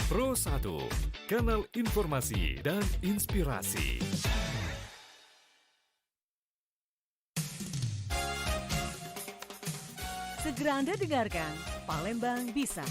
Pro 1, kanal informasi dan inspirasi. Segera Anda dengarkan Palembang Bisa.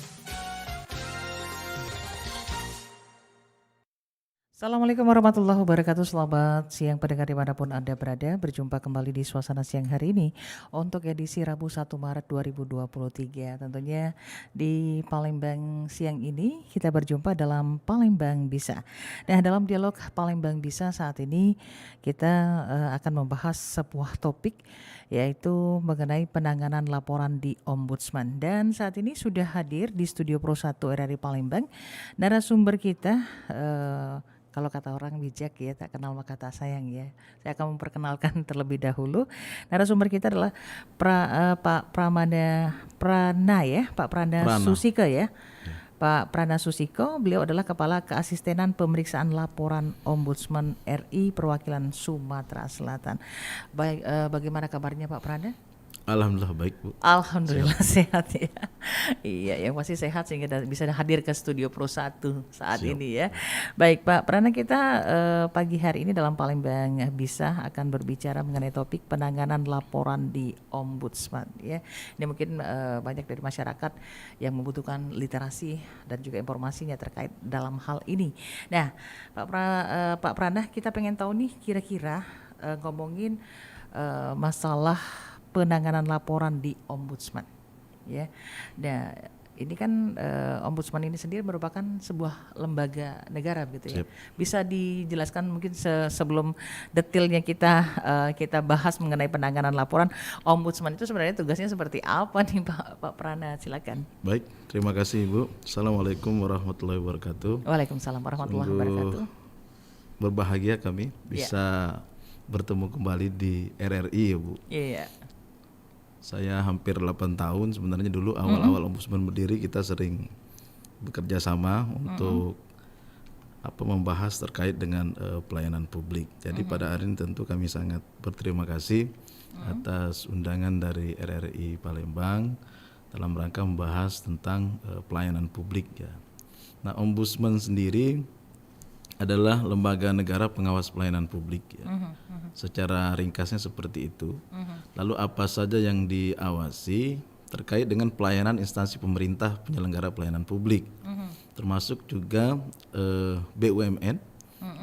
Assalamualaikum warahmatullahi wabarakatuh. Selamat siang pendengar dimanapun Anda berada. Berjumpa kembali di suasana siang hari ini untuk edisi Rabu 1 Maret 2023. Tentunya di Palembang siang ini kita berjumpa dalam Palembang Bisa. Nah, dalam dialog Palembang Bisa saat ini kita akan membahas sebuah topik, yaitu mengenai penanganan laporan di Ombudsman. Dan saat ini sudah hadir di Studio Pro 1 RRI Palembang narasumber kita, kalau kata orang bijak ya, tak kenal maka tak sayang ya. Saya akan memperkenalkan terlebih dahulu. Narasumber kita adalah Pak Prana ya, Pak Prana Susiko ya. Pak Prana Susiko, beliau adalah Kepala Keasistenan Pemeriksaan Laporan Ombudsman RI Perwakilan Sumatera Selatan. Baik, bagaimana kabarnya Pak Prana? Alhamdulillah baik, Bu. Alhamdulillah sehat ya. Iya, yang pasti sehat sehingga bisa hadir ke Studio Pro 1 saat ini ya. Baik Pak Prana, kita pagi hari ini dalam Palembang Bisa akan berbicara mengenai topik penanganan laporan di Ombudsman ya. Ini mungkin banyak dari masyarakat yang membutuhkan literasi dan juga informasinya terkait dalam hal ini. Nah, Pak Prana, kita pengen tahu nih kira-kira ngomongin masalah penanganan laporan di Ombudsman ya. Nah, ini kan Ombudsman ini sendiri merupakan sebuah lembaga negara begitu ya. Bisa dijelaskan mungkin sebelum detailnya kita bahas mengenai penanganan laporan Ombudsman itu sebenarnya tugasnya seperti apa nih Pak Prana, silakan. Baik, terima kasih Ibu. Assalamualaikum warahmatullahi wabarakatuh. Waalaikumsalam warahmatullahi wabarakatuh. Berbahagia kami bisa bertemu kembali di RRI ya Bu. Iya. Saya hampir 8 tahun sebenarnya. Dulu awal-awal Ombudsman berdiri kita sering bekerja sama untuk membahas terkait dengan pelayanan publik. Jadi pada hari ini tentu kami sangat berterima kasih atas undangan dari RRI Palembang dalam rangka membahas tentang pelayanan publik ya. Nah, Ombudsman sendiri adalah lembaga negara pengawas pelayanan publik ya. Secara ringkasnya seperti itu. Lalu apa saja yang diawasi terkait dengan pelayanan instansi pemerintah penyelenggara pelayanan publik, termasuk juga BUMN,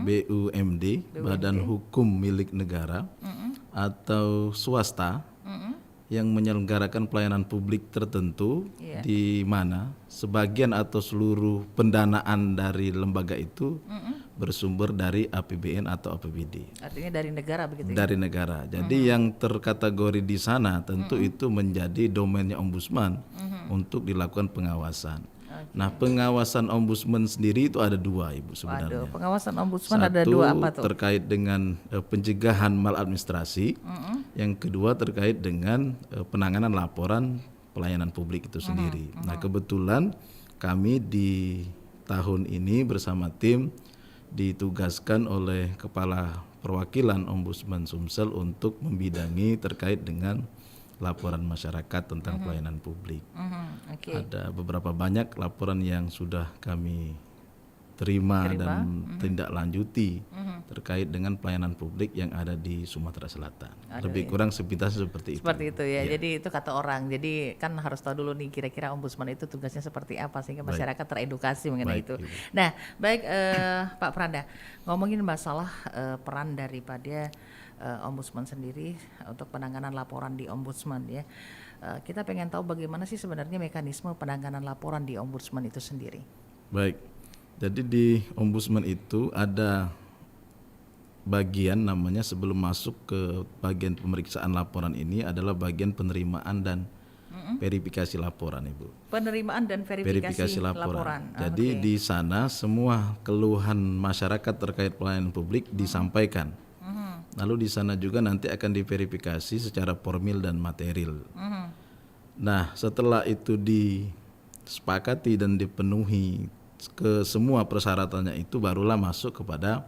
BUMD, Badan Hukum Milik Negara atau swasta yang menyelenggarakan pelayanan publik tertentu, di mana sebagian atau seluruh pendanaan dari lembaga itu bersumber dari APBN atau APBD. Artinya dari negara begitu ya? Dari negara. Jadi yang terkategori di sana tentu itu menjadi domainnya Ombudsman untuk dilakukan pengawasan. Nah, pengawasan Ombudsman sendiri itu ada dua Ibu sebenarnya. Waduh, pengawasan Ombudsman ada dua, apa tuh? Terkait dengan pencegahan maladministrasi, yang kedua terkait dengan penanganan laporan pelayanan publik itu sendiri. Nah, kebetulan kami di tahun ini bersama tim ditugaskan oleh Kepala Perwakilan Ombudsman Sumsel untuk membidangi terkait dengan laporan masyarakat tentang pelayanan publik. Ada beberapa banyak laporan yang sudah kami terima dan tindak lanjuti terkait dengan pelayanan publik yang ada di Sumatera Selatan. Lebih kurang sepintas seperti itu. Seperti itu ya. Jadi itu kata orang. Jadi kan harus tahu dulu nih kira-kira Ombudsman itu tugasnya seperti apa sehingga masyarakat teredukasi mengenai itu. Nah, baik Pak Pranda, ngomongin masalah peran daripada Ombudsman sendiri untuk penanganan laporan di Ombudsman ya. Kita pengen tahu bagaimana sih sebenarnya mekanisme penanganan laporan di Ombudsman itu sendiri. Baik. Jadi di Ombudsman itu ada bagian namanya, sebelum masuk ke bagian pemeriksaan laporan ini adalah bagian penerimaan dan verifikasi laporan Ibu. Penerimaan dan verifikasi laporan. Jadi di sana semua keluhan masyarakat terkait pelayanan publik disampaikan. Lalu di sana juga nanti akan diverifikasi secara formil dan material. Nah, setelah itu disepakati dan dipenuhi ke semua persyaratannya itu, barulah masuk kepada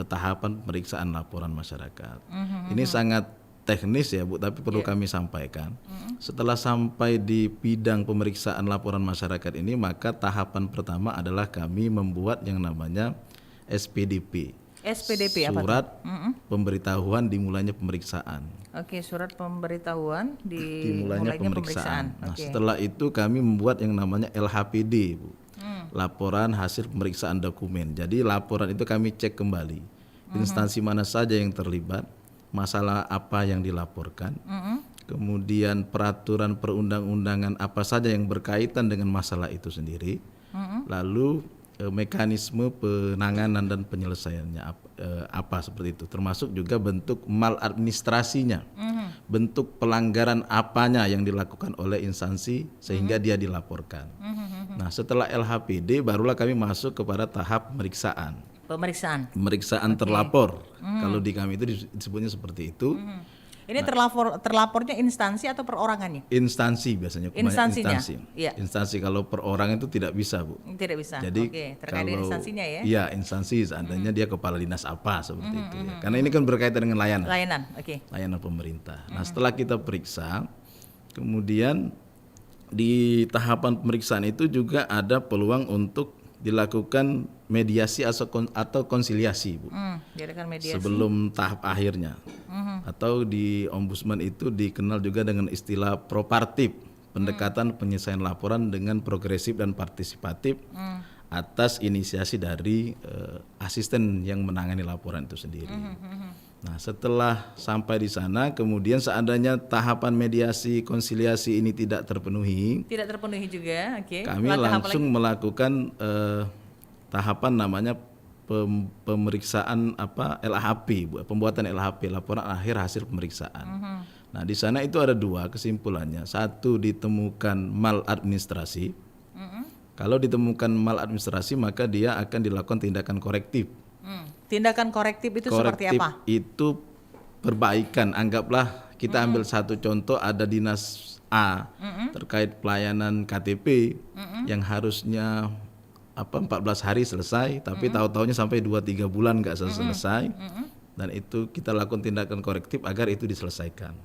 tahapan pemeriksaan laporan masyarakat. Ini sangat teknis ya Bu, tapi perlu kami sampaikan. Setelah sampai di bidang pemeriksaan laporan masyarakat ini, maka tahapan pertama adalah kami membuat yang namanya SPDP. SPDP apa tuh? Surat pemberitahuan dimulainya pemeriksaan. Oke, surat pemberitahuan Dimulainya pemeriksaan. Nah, Oke. setelah itu kami membuat yang namanya LHPD, Bu. Laporan hasil pemeriksaan dokumen. Jadi laporan itu kami cek kembali instansi mana saja yang terlibat, masalah apa yang dilaporkan, kemudian peraturan perundang-undangan apa saja yang berkaitan dengan masalah itu sendiri, lalu mekanisme penanganan dan penyelesaiannya apa seperti itu, termasuk juga bentuk maladministrasinya, bentuk pelanggaran apanya yang dilakukan oleh instansi sehingga dia dilaporkan. Nah, setelah LHPD barulah kami masuk kepada tahap pemeriksaan. Pemeriksaan terlapor. Kalau di kami itu disebutnya seperti itu. Ini terlapornya instansi atau perorangannya? Instansi biasanya. Instansinya? Instansi. Iya. Instansi, kalau perorangan itu tidak bisa, Bu. Tidak bisa. Jadi Oke, terkait dengan instansinya ya. Iya, instansi seandainya dia kepala dinas apa seperti itu ya. Karena ini kan berkaitan dengan layanan. Layanan, oke. Layanan pemerintah. Nah, setelah kita periksa, kemudian di tahapan pemeriksaan itu juga ada peluang untuk dilakukan mediasi atau konsiliasi, Bu. Diadakan mediasi. Sebelum tahap akhirnya. Atau di ombudsman itu dikenal juga dengan istilah propartip, pendekatan penyelesaian laporan dengan progresif dan partisipatif atas inisiasi dari asisten yang menangani laporan itu sendiri. Nah, setelah sampai di sana, kemudian seandainya tahapan mediasi konsiliasi ini tidak terpenuhi juga, oke. kami Langkah apa langsung melakukan tahapan namanya pemeriksaan LHP, pembuatan LHP, laporan akhir hasil pemeriksaan. Nah, di sana itu ada dua kesimpulannya. Satu, ditemukan maladministrasi. Kalau ditemukan maladministrasi, maka dia akan dilakukan tindakan korektif. Tindakan korektif itu seperti apa? Itu perbaikan. Anggaplah kita ambil satu contoh, ada dinas A terkait pelayanan KTP yang harusnya 14 hari selesai, tapi tahu-taunya sampai 2-3 bulan nggak selesai, dan itu kita lakukan tindakan korektif agar itu diselesaikan.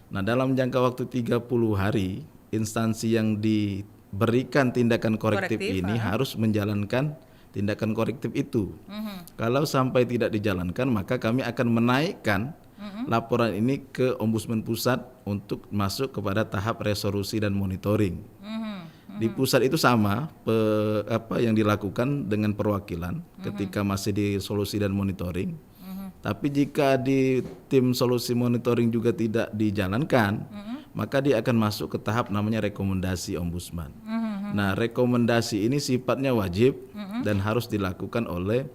Nah, dalam jangka waktu 30 hari, instansi yang diberikan tindakan korektif ini harus menjalankan tindakan korektif itu. Kalau sampai tidak dijalankan, maka kami akan menaikkan laporan ini ke Ombudsman Pusat untuk masuk kepada tahap resolusi dan monitoring. Di pusat itu sama apa yang dilakukan dengan perwakilan ketika masih di solusi dan monitoring. Tapi jika di tim solusi monitoring juga tidak dijalankan, maka dia akan masuk ke tahap namanya rekomendasi ombudsman. Nah, rekomendasi ini sifatnya wajib dan harus dilakukan oleh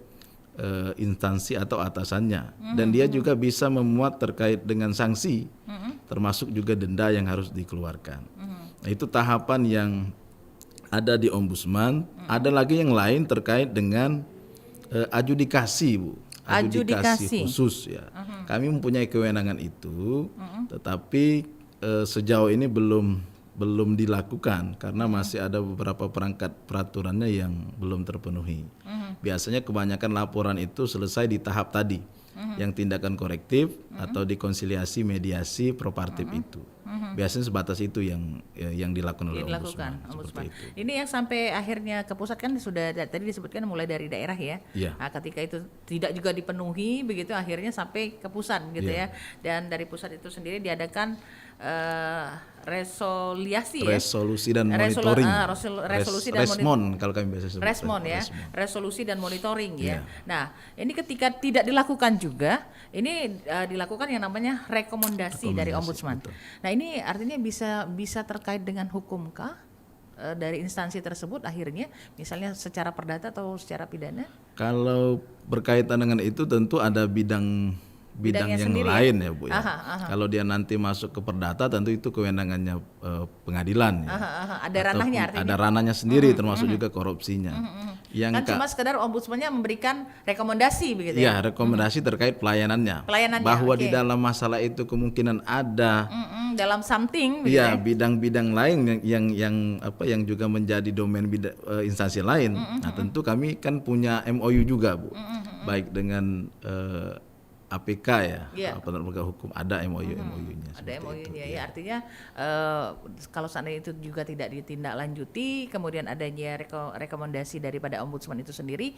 instansi atau atasannya, dan dia juga bisa memuat terkait dengan sanksi, termasuk juga denda yang harus dikeluarkan. Nah, itu tahapan yang ada di ombudsman. Ada lagi yang lain terkait dengan adjudikasi, Bu. Adjudikasi khusus ya. Kami mempunyai kewenangan itu, tetapi sejauh ini belum dilakukan karena masih ada beberapa perangkat peraturannya yang belum terpenuhi. Biasanya kebanyakan laporan itu selesai di tahap tadi, yang tindakan korektif atau dikonsiliasi mediasi propartip itu. Biasanya sebatas itu yang dilakukan oleh ombudsman. Seperti itu. Ini yang sampai akhirnya ke pusat kan sudah tadi disebutkan mulai dari daerah ya. Iya. Nah, ketika itu tidak juga dipenuhi begitu, akhirnya sampai ke pusat gitu ya. Dan dari pusat itu sendiri diadakan resolusi dan monitoring. Resolusi dan respon kalau kami biasa sebut. Resolusi dan monitoring ya. Yeah. Nah, ini ketika tidak dilakukan juga, ini dilakukan yang namanya rekomendasi dari ombudsman. Betul. Nah, ini artinya bisa terkait dengan hukumkah dari instansi tersebut akhirnya, misalnya secara perdata atau secara pidana? Kalau berkaitan dengan itu tentu ada bidang yang lain ya Bu ya. Kalau dia nanti masuk ke perdata tentu itu kewenangannya pengadilan ya. Ada ranahnya artinya. Ada ranahnya sendiri termasuk juga korupsinya. Yang kan cuma sekedar ombudsmannya memberikan rekomendasi begitu ya. Ya, rekomendasi terkait pelayanannya. Bahwa di dalam masalah itu kemungkinan ada dalam something begitu ya, bidang-bidang lain yang juga menjadi domain instansi lain. Nah, tentu kami kan punya MOU juga, Bu. Baik dengan APK ya, Iya. penegak hukum ada MOU-nya. Ada MOU-nya ya, artinya kalau seandainya itu juga tidak ditindaklanjuti, kemudian adanya rekomendasi daripada ombudsman itu sendiri,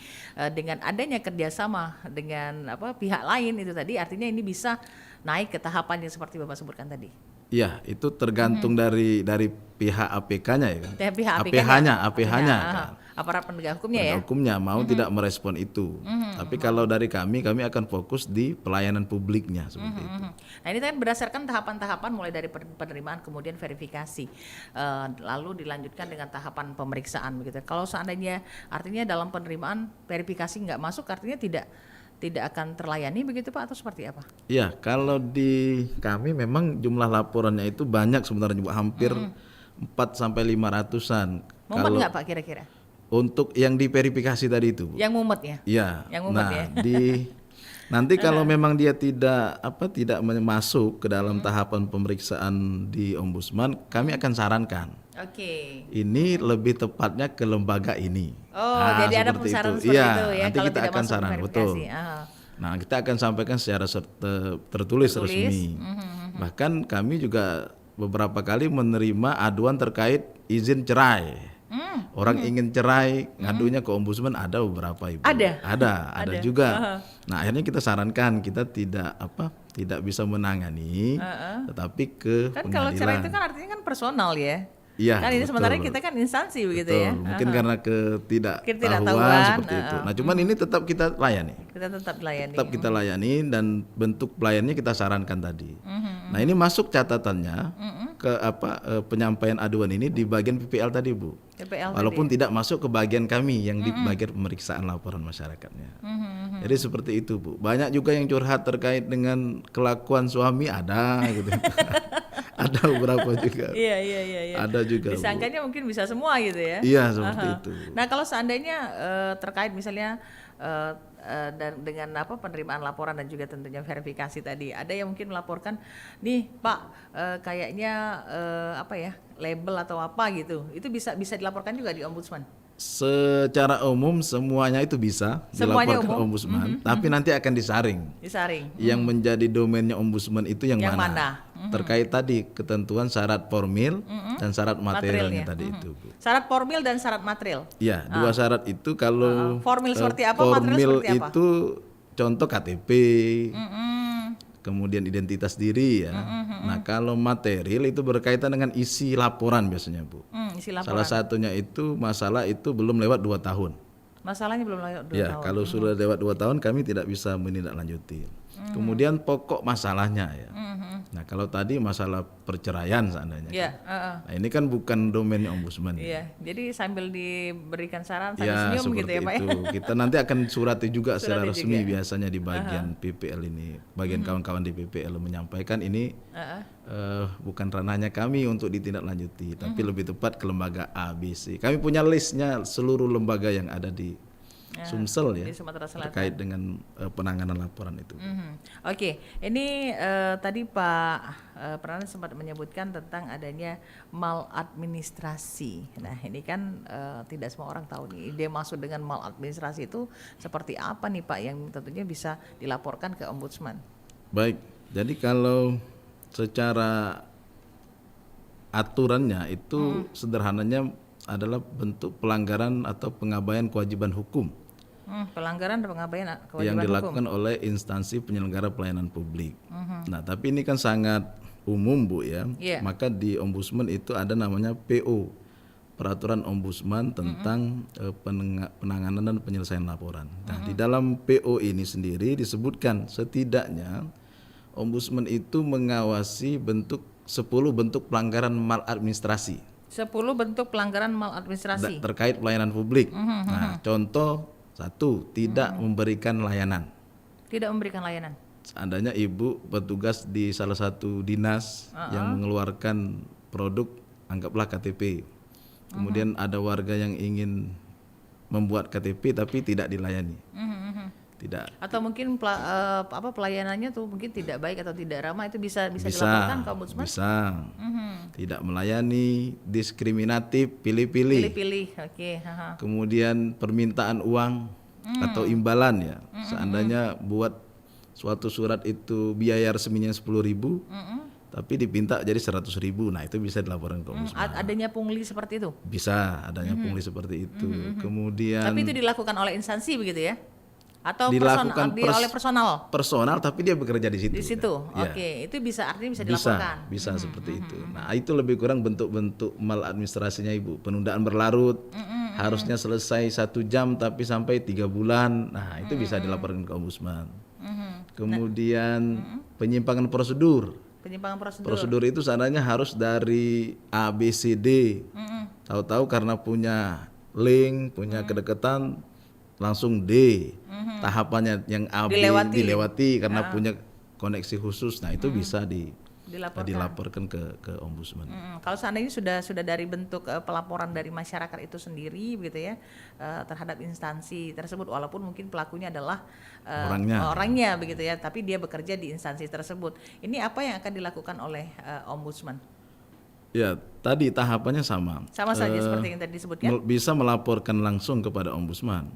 dengan adanya kerjasama dengan pihak lain itu tadi, artinya ini bisa naik ke tahapan yang seperti Bapak sebutkan tadi. Iya, itu tergantung dari pihak APK-nya ya kan. Pihak APH-nya kan. Aparat penegak hukumnya ya. Penegak hukumnya mau tidak merespon itu. Tapi kalau dari kami akan fokus di pelayanan publiknya seperti itu. Nah ini kan berdasarkan tahapan-tahapan mulai dari penerimaan kemudian verifikasi, lalu dilanjutkan dengan tahapan pemeriksaan begitu. Kalau seandainya artinya dalam penerimaan verifikasi nggak masuk, artinya tidak akan terlayani begitu Pak, atau seperti apa? Iya, kalau di kami memang jumlah laporannya itu banyak sebenarnya Bu, hampir 4 sampai 500-an. Mumet nggak Pak kira-kira? Untuk yang diverifikasi tadi itu Bu. Yang mumet ya? Iya. Yang mumet ya. Nanti kalau memang dia tidak masuk ke dalam tahapan pemeriksaan di ombudsman, kami akan sarankan. Oke. Ini lebih tepatnya ke lembaga ini. Oh, jadi ada seperti pemsaran itu. seperti Iya, itu ya nanti kalau kita tidak akan masuk saran, verifikasi. betul. Nah, kita akan sampaikan secara tertulis resmi. Bahkan kami juga beberapa kali menerima aduan terkait izin cerai. Orang ingin cerai, ngadunya ke ombudsman ada beberapa Ibu. Ada juga. Nah, akhirnya kita sarankan kita tidak bisa menangani, tetapi ke Kan pengadilan. kalau cerai itu kan artinya kan personal ya. Iya, Kan ini betul. sementara kita kan instansi begitu Betul. ya. Mungkin karena ketidaktahuan Ketidaktahuan, seperti itu. Nah, cuman ini tetap kita layani. Kita tetap layani. Tetap kita layani dan bentuk pelayannya kita sarankan tadi. Nah, ini masuk catatannya ke penyampaian aduan ini di bagian PPL tadi, Bu. PPL Walaupun tadi. tidak masuk ke bagian kami yang di bagian pemeriksaan laporan masyarakatnya. Jadi seperti itu, Bu. Banyak juga yang curhat terkait dengan kelakuan suami ada gitu. Ada beberapa juga. Iya. Ada juga, Bu. Disangkanya mungkin bisa semua gitu ya. Iya, seperti itu. Nah kalau seandainya terkait misalnya dan dengan penerimaan laporan dan juga tentunya verifikasi tadi, ada yang mungkin melaporkan, nih Pak kayaknya label atau apa gitu, itu bisa dilaporkan juga di ombudsman. Secara umum semuanya itu bisa Semuanya dilaporkan umum? ombudsman, tapi nanti akan disaring. Disaring. Yang menjadi domainnya ombudsman itu yang mana? Terkait tadi ketentuan syarat formil dan syarat materialnya tadi itu, Bu. Syarat formil dan syarat material. Ya, dua syarat itu kalau Formil seperti apa, material formil seperti apa? itu contoh KTP, kemudian identitas diri ya. Nah, kalau material itu berkaitan dengan isi laporan biasanya, Bu. Isi laporan. Salah satunya itu masalah itu belum lewat 2 tahun. Masalahnya belum lewat 2 Ya, tahun. kalau sudah lewat 2 tahun kami tidak bisa menindaklanjuti. Kemudian pokok masalahnya ya. Nah, kalau tadi masalah perceraian seandainya. Iya, Nah, ini kan bukan domainnya ombudsman. iya. Jadi sambil diberikan saran sambil Ya, senyum gitu seperti ya Pak itu. Kita nanti akan surati juga secara Surati resmi juga. biasanya di bagian PPL ini. Bagian kawan-kawan di PPL menyampaikan ini bukan ranahnya kami untuk ditindaklanjuti, tapi lebih tepat ke lembaga A, B, C. Kami punya listnya seluruh lembaga yang ada di Sumsel ya, di Sumatera Selatan. terkait dengan penanganan laporan itu. Oke, ini tadi Pak Pranan sempat menyebutkan tentang adanya maladministrasi. Nah, ini kan tidak semua orang tahu nih, ide masuk dengan maladministrasi itu seperti apa nih Pak, yang tentunya bisa dilaporkan ke ombudsman. Baik, jadi kalau secara aturannya itu sederhananya adalah bentuk pelanggaran atau pengabaian kewajiban hukum Pelanggaran dan pengabaian kewajiban yang hukum. dilakukan oleh instansi penyelenggara pelayanan publik. Nah, tapi ini kan sangat umum, Bu ya. Iya. Maka di ombudsman itu ada namanya PO, Peraturan Ombudsman tentang penanganan dan penyelesaian laporan. Nah, di dalam PO ini sendiri disebutkan setidaknya ombudsman itu mengawasi 10 bentuk pelanggaran maladministrasi 10 bentuk pelanggaran maladministrasi. terkait pelayanan publik. Nah, contoh 1, tidak memberikan layanan. Tidak memberikan layanan. Seandainya ibu bertugas di salah satu dinas yang mengeluarkan produk, anggaplah KTP. Kemudian ada warga yang ingin membuat KTP tapi tidak dilayani. Tidak. Atau mungkin pelayanannya tuh mungkin tidak baik atau tidak ramah, itu bisa dilaporkan ke ombudsman. Bisa. Tidak melayani, diskriminatif, pilih-pilih. Pilih-pilih. Oke, Kemudian permintaan uang atau imbalan ya. Seandainya buat suatu surat itu biaya resminya 10.000, tapi dipinta jadi 100.000, nah itu bisa dilaporkan ke ombudsman. Adanya pungli seperti itu. Bisa adanya pungli seperti itu. Kemudian Tapi itu dilakukan oleh instansi begitu ya? Atau dilakukan oleh personal? personal, tapi dia bekerja di situ. Di situ, Ya. oke. Itu bisa artinya bisa Bisa, dilaporkan. bisa seperti itu. Nah itu lebih kurang bentuk-bentuk maladministrasinya Ibu. Penundaan berlarut, harusnya selesai 1 jam tapi sampai 3 bulan. Nah itu bisa dilaporkan ke ombudsman. Kemudian penyimpangan prosedur. Penyimpangan prosedur. Prosedur itu seandainya harus dari A, B, C, D. Tahu-tahu karena punya link, punya kedekatan, langsung D. Tahapannya yang A, B dilewati karena punya koneksi khusus. Nah itu bisa dilaporkan ke ombudsman. Kalau seandainya sudah dari bentuk pelaporan dari masyarakat itu sendiri begitu ya, terhadap instansi tersebut, walaupun mungkin pelakunya adalah orangnya begitu ya, tapi dia bekerja di instansi tersebut. Ini apa yang akan dilakukan oleh ombudsman? Ya, tadi tahapannya sama. Sama saja seperti yang tadi disebutkan. Bisa melaporkan langsung kepada ombudsman.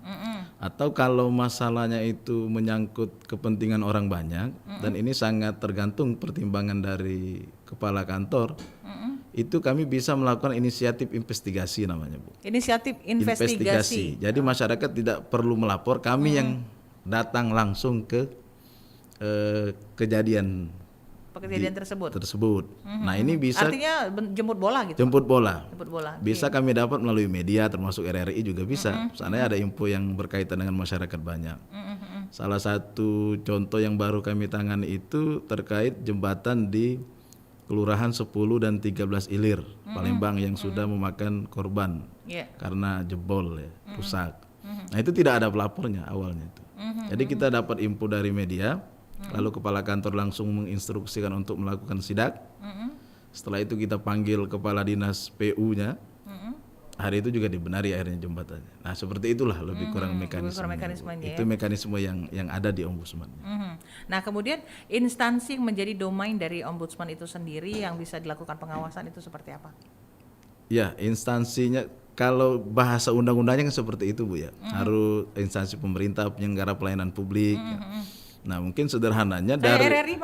Atau kalau masalahnya itu menyangkut kepentingan orang banyak, dan ini sangat tergantung pertimbangan dari kepala kantor, itu kami bisa melakukan inisiatif investigasi namanya, Bu. Inisiatif investigasi. Jadi masyarakat tidak perlu melapor, kami yang datang langsung ke kejadian tersebut. Nah ini bisa artinya jemput bola gitu. Jemput bola. Iya. Bisa kami dapat melalui media, termasuk RRI juga bisa. Seandainya ada info yang berkaitan dengan masyarakat banyak. Salah satu contoh yang baru kami tangani itu terkait jembatan di Kelurahan 10 dan 13 Ilir, Palembang yang sudah memakan korban karena jebol ya, rusak. Nah itu tidak ada pelapornya awalnya itu. Jadi kita dapat info dari media. Lalu kepala kantor langsung menginstruksikan untuk melakukan sidak. Setelah itu kita panggil kepala dinas PU-nya. Hari itu juga dibenari akhirnya jembatannya. Nah seperti itulah lebih kurang mekanismenya. Itu mekanisme yang ada di ombudsman. Nah kemudian instansi yang menjadi domain dari ombudsman itu sendiri yang bisa dilakukan pengawasan itu seperti apa? Ya instansinya kalau bahasa undang-undangnya kan seperti itu Bu ya. Harus instansi pemerintah, penyelenggara pelayanan publik. Nah mungkin sederhananya dari RRI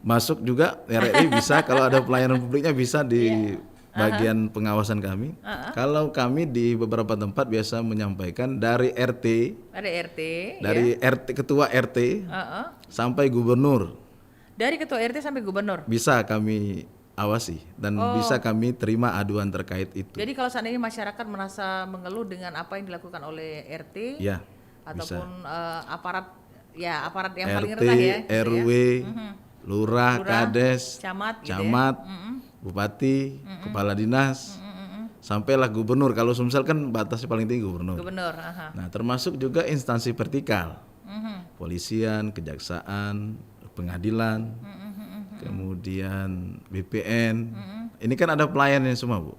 masuk juga RRI bisa kalau ada pelayanan publiknya bisa di bagian pengawasan kami. Kalau kami di beberapa tempat biasa menyampaikan dari RT, dari RT ketua RT sampai gubernur. Dari ketua RT sampai gubernur. Bisa kami awasi dan bisa kami terima aduan terkait itu. Jadi kalau seandainya masyarakat merasa mengeluh dengan apa yang dilakukan oleh RT ataupun aparat yang paling rendah ya, RW, lurah, kades, camat, bupati, kepala dinas, sampailah gubernur. Kalau Sumsel kan batasnya paling tinggi gubernur. Nah termasuk juga instansi vertikal, polisian, kejaksaan, pengadilan, kemudian BPN. Ini kan ada pelayanannya semua Bu.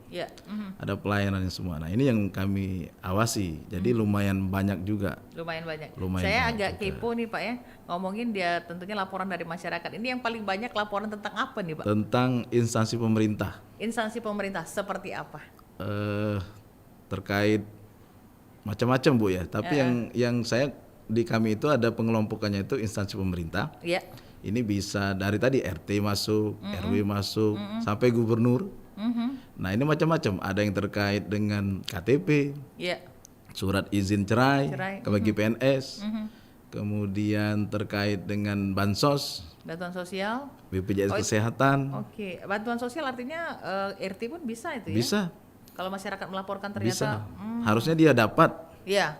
Ada pelayanannya semua. Nah ini yang kami awasi. Jadi lumayan banyak juga. Lumayan banyak. Saya agak kepo nih Pak ya. Ngomongin dia tentunya laporan dari masyarakat. Ini yang paling banyak laporan tentang apa nih Pak? Tentang instansi pemerintah. Instansi pemerintah seperti apa? Terkait macam-macam Bu ya. Tapi yang saya di kami itu ada pengelompokannya itu instansi pemerintah. Ini bisa dari tadi RT masuk, RW masuk, sampai gubernur. Nah ini macam-macam. Ada yang terkait dengan KTP, surat izin cerai, bagi PNS, kemudian terkait dengan bansos, bantuan sosial, BPJS Kesehatan. Bantuan sosial artinya RT pun bisa itu ya? Bisa. Kalau masyarakat melaporkan ternyata. Harusnya dia dapat.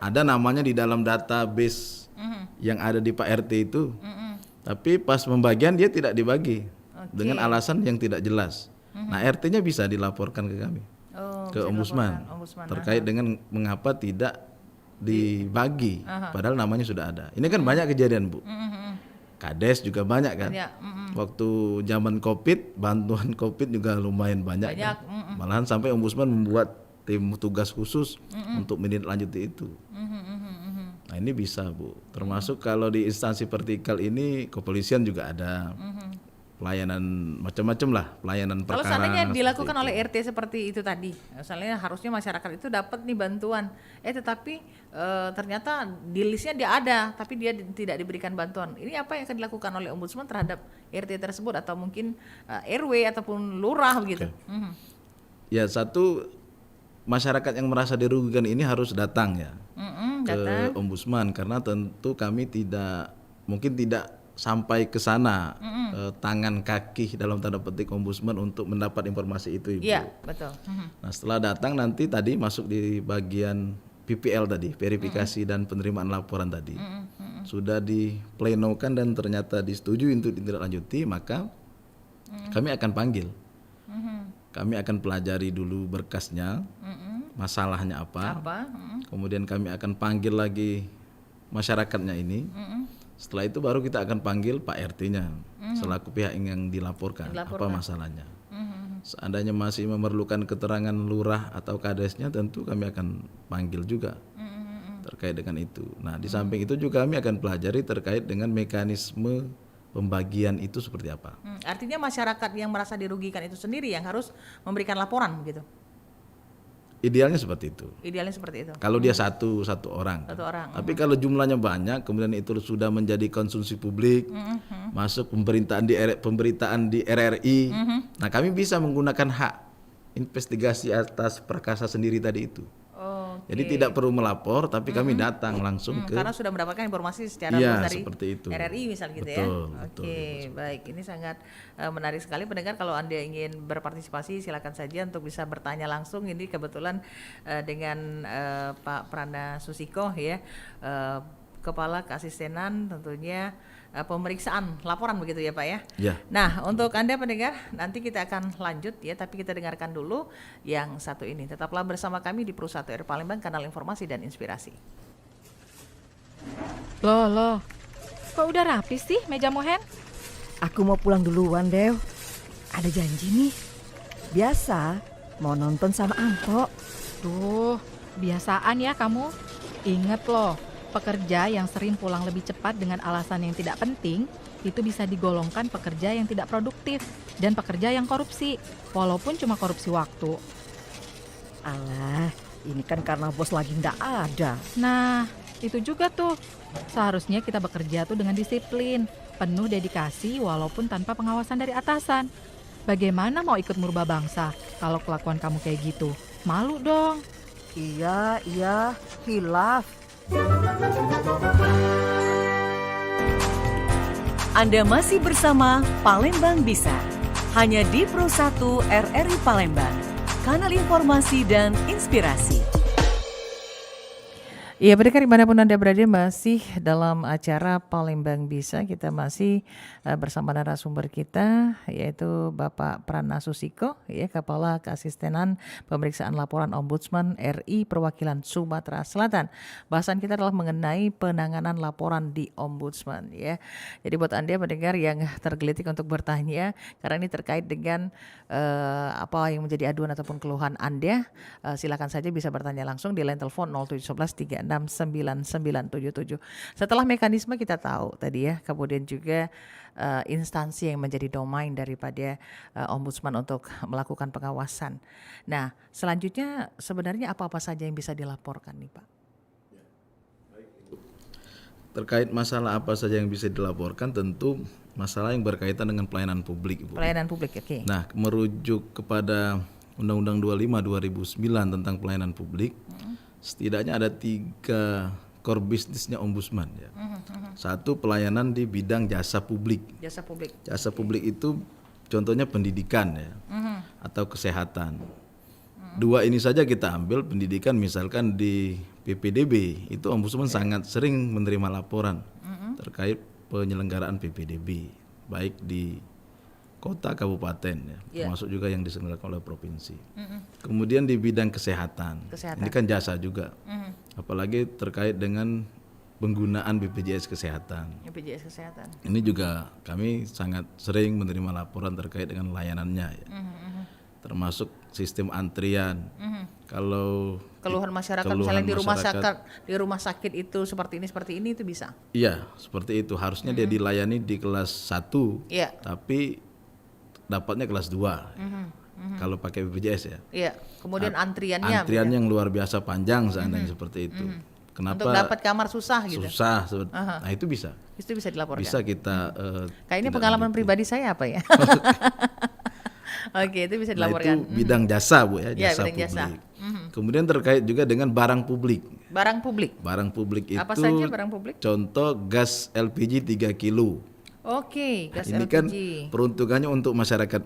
Ada namanya di dalam database yang ada di Pak RT itu. Tapi pas pembagian dia tidak dibagi dengan alasan yang tidak jelas. Nah RT-nya bisa dilaporkan ke kami, ke ombudsman terkait dengan mengapa tidak dibagi, padahal namanya sudah ada. Ini kan banyak kejadian Bu. Kades juga banyak kan. Waktu zaman COVID, bantuan COVID juga lumayan banyak. Kan? Malahan sampai ombudsman membuat tim tugas khusus untuk menindaklanjuti itu. Nah ini bisa Bu, termasuk kalau di instansi vertikal ini kepolisian juga ada, pelayanan macam-macam lah, pelayanan Kalau perkara. seandainya seperti dilakukan itu. oleh RT seperti itu tadi, misalnya harusnya masyarakat itu dapat nih bantuan, tetapi ternyata di listnya dia ada, tapi dia tidak diberikan bantuan. Ini apa yang akan dilakukan oleh ombudsman terhadap RT tersebut atau mungkin RW ataupun lurah begitu? Oke. Ya, satu, masyarakat yang merasa dirugikan ini harus datang ya ke Datang. ombudsman, karena tentu kami mungkin tidak sampai ke sana tangan kaki dalam tanda petik ombudsman untuk mendapat informasi itu, Ibu. Iya, betul. Nah, setelah datang nanti tadi masuk di bagian PPL tadi, verifikasi dan penerimaan laporan tadi. Sudah diplenokan dan ternyata disetujui untuk ditindaklanjuti, maka kami akan panggil. Kami akan pelajari dulu berkasnya, masalahnya apa. Kemudian kami akan panggil lagi masyarakatnya ini. Setelah itu baru kita akan panggil Pak RT-nya selaku pihak yang dilaporkan apa masalahnya. Seandainya masih memerlukan keterangan lurah atau kadesnya, tentu kami akan panggil juga terkait dengan itu. Nah, di samping itu juga kami akan pelajari terkait dengan mekanisme pembagian itu seperti apa. Artinya masyarakat yang merasa dirugikan itu sendiri yang harus memberikan laporan begitu. Idealnya seperti itu. Idealnya seperti itu. Kalau dia satu orang. Satu orang. Tapi kalau jumlahnya banyak, kemudian itu sudah menjadi konsumsi publik, masuk pemberitaan di RRI. Nah, kami bisa menggunakan hak investigasi atas perkasa sendiri tadi itu. Jadi tidak perlu melapor, tapi kami datang langsung ke. Karena sudah mendapatkan informasi secara Iya, luas dari seperti itu. RRI misal gitu Betul, ya. betul, Oke, baik. Ini sangat menarik sekali pendengar. Kalau Anda ingin berpartisipasi silakan saja untuk bisa bertanya langsung. Ini kebetulan dengan Pak Prana Susiko ya, Kepala Keasistenan tentunya pemeriksaan laporan begitu ya Pak ya. Ya. Nah, untuk Anda pendengar, nanti kita akan lanjut ya, tapi kita dengarkan dulu yang satu ini. Tetaplah bersama kami di Pro 1 RRI Palembang, kanal informasi dan inspirasi. Loh, kok udah rapi sih meja Mohen? Aku mau pulang duluan, Dew. Ada janji nih. Biasa, mau nonton sama Ampo. Duh, biasaan ya kamu. Ingat loh, pekerja yang sering pulang lebih cepat dengan alasan yang tidak penting, itu bisa digolongkan pekerja yang tidak produktif dan pekerja yang korupsi, walaupun cuma korupsi waktu. Alah, ini kan karena bos lagi ndak ada. Nah, itu juga tuh. Seharusnya kita bekerja tuh dengan disiplin, penuh dedikasi walaupun tanpa pengawasan dari atasan. Bagaimana mau ikut merubah bangsa kalau kelakuan kamu kayak gitu? Malu dong. Iya, hilaf. Anda masih bersama Palembang Bisa, hanya di Pro 1 RRI Palembang, kanal informasi dan inspirasi. Iya, pendengar dimanapun Anda berada, masih dalam acara Palembang Bisa. Kita masih bersama narasumber kita, yaitu Bapak Prana Susiko, ya, Kepala Keasistenan Pemeriksaan Laporan Ombudsman RI Perwakilan Sumatera Selatan. Bahasan kita adalah mengenai penanganan laporan di Ombudsman, ya. Jadi buat Anda pendengar yang tergelitik untuk bertanya, karena ini terkait dengan apa yang menjadi aduan ataupun keluhan Anda, silakan saja bisa bertanya langsung di line telepon 0711 9977. Setelah mekanisme kita tahu tadi ya, kemudian juga instansi yang menjadi domain daripada ombudsman untuk melakukan pengawasan. Nah, selanjutnya sebenarnya apa-apa saja yang bisa dilaporkan nih Pak? Terkait masalah apa saja yang bisa dilaporkan, tentu masalah yang berkaitan dengan pelayanan publik, Ibu. Pelayanan publik, oke. Nah, merujuk kepada Undang-Undang 25 2009 tentang pelayanan publik, setidaknya ada 3 core bisnisnya ombudsman ya. Satu, pelayanan di bidang jasa publik. Jasa publik. Jasa publik itu contohnya pendidikan ya, atau kesehatan. 2 ini saja kita ambil, pendidikan misalkan di PPDB, itu ombudsman sangat sering menerima laporan terkait penyelenggaraan PPDB, baik di kota, kabupaten ya, termasuk juga yang diselenggarakan oleh provinsi. Kemudian di bidang kesehatan, ini kan jasa juga, apalagi terkait dengan penggunaan BPJS Kesehatan. BPJS Kesehatan. Ini juga kami sangat sering menerima laporan terkait dengan layanannya ya, termasuk sistem antrian. Kalau keluhan masyarakat misalnya di rumah sakit itu seperti ini itu bisa. Iya, seperti itu. Harusnya dia dilayani di kelas 1. Iya. Tapi dapatnya kelas 2. Kalau pakai BPJS ya. Iya. Kemudian antriannya Antrian yang luar biasa panjang seandainya seperti itu. Kenapa? untuk dapat kamar susah gitu. Susah. Nah itu bisa. Itu bisa dilaporkan. Bisa kita. Kayaknya tidak pengalaman lanjutin. pribadi saya apa ya? Oke, itu bisa Nah dilaporkan. itu bidang jasa Bu ya, Ya, jasa bidang jasa. publik. Kemudian terkait juga dengan barang publik. Barang publik. Barang publik itu Apa saja barang publik? contoh gas LPG 3 kilo. Oke, gas Ini LPG. kan peruntukannya untuk masyarakat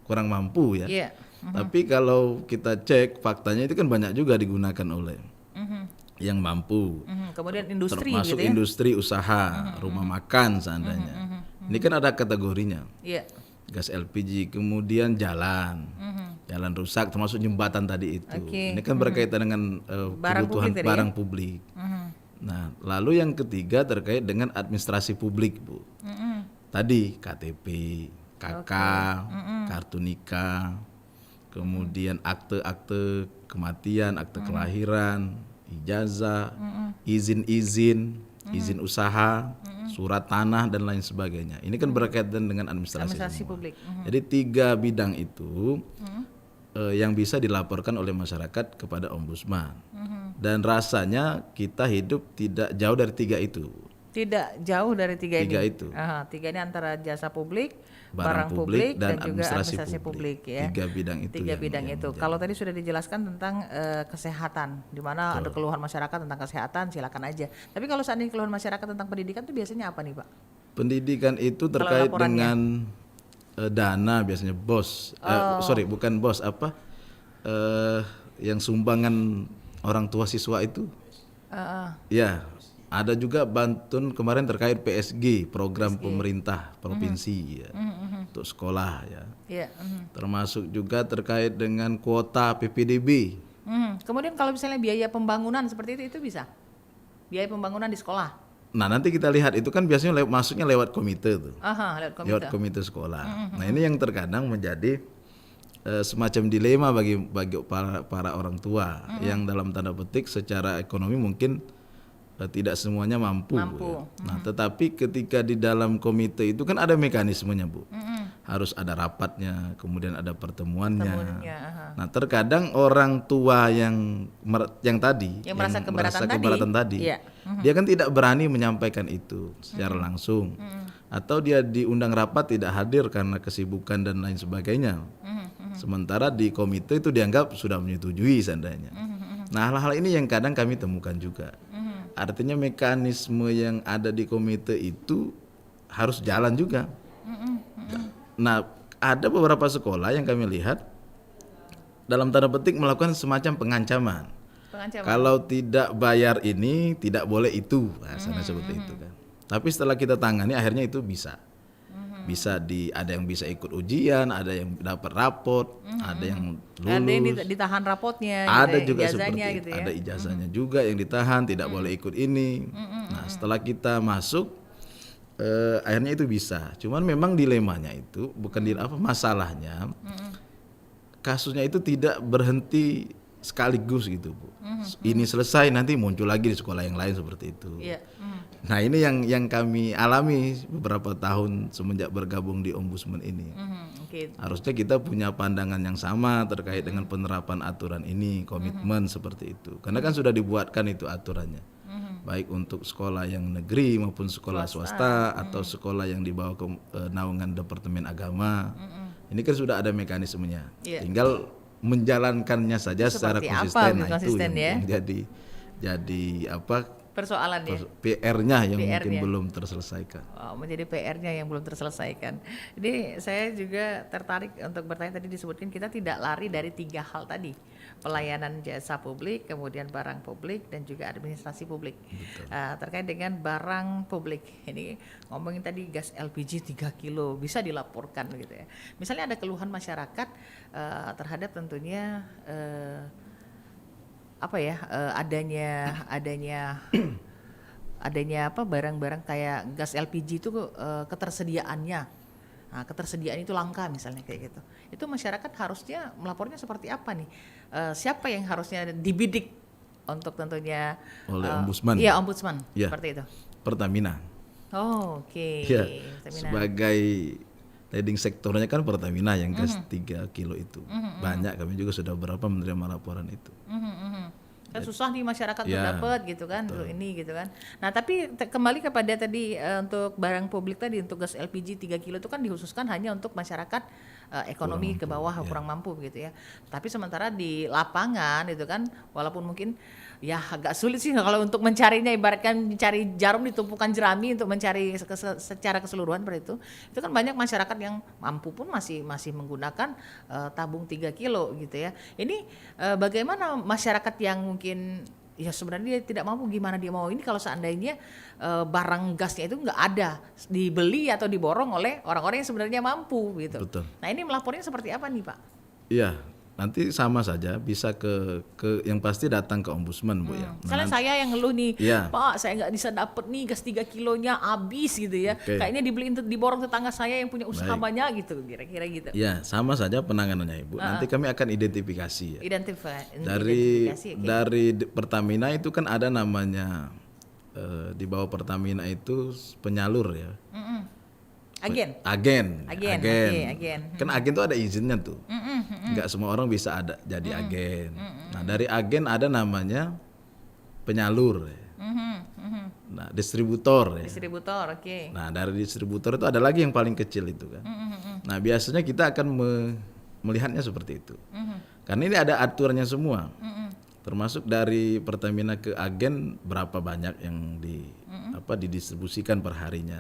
kurang mampu ya. Iya. Tapi kalau kita cek faktanya itu kan banyak juga digunakan oleh yang mampu. Kemudian industri Termasuk gitu ya. industri usaha, rumah makan seandainya. Ini kan ada kategorinya. Iya. Gas LPG, kemudian jalan. Jalan rusak termasuk jembatan tadi itu. Oke. Ini kan berkaitan dengan Barang kebutuhan publik tadi ya? barang publik. Nah, lalu yang ketiga terkait dengan administrasi publik, Bu. Tadi KTP, KK, kartu nikah, kemudian akte-akte kematian, akte kelahiran, ijazah, izin usaha, surat tanah dan lain sebagainya. Ini kan berkaitan dengan administrasi semua. publik. Jadi 3 bidang itu yang bisa dilaporkan oleh masyarakat kepada ombudsman. Dan rasanya kita hidup tidak jauh dari 3 itu. Tidak jauh dari 3 ini. 3 itu. Aha, 3 ini antara jasa publik, Barang publik dan juga administrasi administrasi publik ya. 3 bidang itu. 3 yang- bidang yang itu. menjadi. Kalau tadi sudah dijelaskan tentang kesehatan, di mana ada keluhan masyarakat tentang kesehatan, silakan aja. Tapi kalau seandainya keluhan masyarakat tentang pendidikan itu biasanya apa nih, Pak? Pendidikan itu terkait laporannya? dengan dana biasanya bos. Sorry, bukan bos apa? Yang sumbangan orang tua siswa itu. Ya, ada juga bantuan kemarin terkait PSG, program pemerintah provinsi ya, untuk sekolah ya. Iya. Termasuk juga terkait dengan kuota PPDB. Kemudian kalau misalnya biaya pembangunan seperti itu bisa? Biaya pembangunan di sekolah? Nah nanti kita lihat itu kan biasanya masuknya lewat komite tuh, Aha, lewat komite. lewat komite sekolah. Nah ini yang terkadang menjadi semacam dilema bagi para orang tua yang dalam tanda petik secara ekonomi mungkin tidak semuanya mampu. Ya. Nah tetapi ketika di dalam komite itu kan ada mekanismenya Bu, harus ada rapatnya, kemudian ada pertemuannya. Nah terkadang orang tua yang tadi Yang merasa keberatan tadi, iya. dia kan tidak berani menyampaikan itu secara langsung, atau dia diundang rapat tidak hadir karena kesibukan dan lain sebagainya. Sementara di komite itu dianggap sudah menyetujui seandainya. Nah hal-hal ini yang kadang kami temukan juga. Artinya mekanisme yang ada di komite itu harus jalan juga. Nah ada beberapa sekolah yang kami lihat dalam tanda petik melakukan semacam pengancaman. Kalau tidak bayar ini tidak boleh itu, bahasanya seperti itu kan. Tapi setelah kita tangani akhirnya itu bisa ada yang bisa ikut ujian, ada yang dapat rapot, ada yang lulus, Ada yang ditahan rapotnya, ada gitu, juga ijazahnya seperti gitu ya. ada ijazahnya juga yang ditahan, tidak boleh ikut ini. Nah setelah kita masuk akhirnya itu bisa. Cuman memang dilemanya itu bukan masalahnya kasusnya itu tidak berhenti sekaligus gitu Bu. Ini selesai nanti muncul lagi di sekolah yang lain seperti itu. Iya. Nah ini yang kami alami beberapa tahun semenjak bergabung di Ombudsman ini. Oke. Harusnya kita punya pandangan yang sama terkait dengan penerapan aturan ini, komitmen seperti itu. Karena kan sudah dibuatkan itu aturannya. Baik untuk sekolah yang negeri maupun sekolah swasta atau sekolah yang di bawah naungan Departemen Agama. Ini kan sudah ada mekanismenya. Iya. Tinggal menjalankannya saja secara Seperti apa konsisten. Nah, konsisten itu ya? yang jadi Persoalan ya. PR-nya yang PR-nya. mungkin belum terselesaikan. Menjadi PR-nya yang belum terselesaikan. Ini saya juga tertarik untuk bertanya, tadi disebutkan kita tidak lari dari 3 hal tadi. Pelayanan jasa publik, kemudian barang publik, dan juga administrasi publik. Terkait dengan barang publik, ini ngomongin tadi gas LPG 3 kilo bisa dilaporkan gitu ya. Misalnya ada keluhan masyarakat terhadap tentunya adanya barang-barang kayak gas LPG itu ketersediaannya. Nah, ketersediaan itu langka misalnya kayak gitu. Itu masyarakat harusnya melapornya seperti apa nih? Siapa yang harusnya dibidik untuk tentunya Oleh ombudsman. Iya, ombudsman. Ya. Seperti itu. Pertamina. Oh, oke. Ya, Pertamina. sebagai leading sektornya kan Pertamina yang gas 3 kilo itu. Banyak, kami juga sudah berapa menerima laporan itu. Kan susah nih masyarakat tuh Ya, dapat gitu kan, untuk ini gitu kan. Nah tapi kembali kepada tadi untuk barang publik tadi, untuk gas LPG 3 kilo itu kan dikhususkan hanya untuk masyarakat ekonomi ke bawah, kurang mampu gitu ya. Tapi sementara di lapangan itu kan, walaupun mungkin ya agak sulit sih kalau untuk mencarinya, ibaratkan mencari jarum di tumpukan jerami untuk mencari secara keseluruhan seperti itu kan banyak masyarakat yang mampu pun masih menggunakan tabung 3 kilo gitu ya. Ini bagaimana masyarakat yang mungkin ya sebenarnya dia tidak mampu, gimana dia mau ini kalau seandainya barang gasnya itu nggak ada, dibeli atau diborong oleh orang-orang yang sebenarnya mampu gitu. Betul. Nah ini melapornya seperti apa nih Pak? Iya, nanti sama saja bisa ke yang pasti datang ke ombudsman Bu ya. Misalnya saya yang ngeluh nih, Iya. Pak saya nggak bisa dapet nih gas 3 kilonya habis gitu ya. Oke. Kayaknya dibeliin diborong tetangga saya yang punya usaha banyak gitu, kira-kira gitu. Ya, sama saja penanganannya Ibu. Nanti kami akan identifikasi ya. Identifikasi, oke. Dari Pertamina itu kan ada namanya di bawah Pertamina itu penyalur ya. Agen. Agen. Oke, agen. Kan agen tuh ada izinnya tuh. Nggak semua orang bisa ada jadi agen. Nah, dari agen ada namanya penyalur ya. Nah, distributor ya. Distributor, oke. Nah, dari distributor itu ada lagi yang paling kecil itu kan. Nah, biasanya kita akan melihatnya seperti itu. Karena ini ada aturannya semua. Termasuk dari Pertamina ke agen berapa banyak yang didistribusikan per harinya.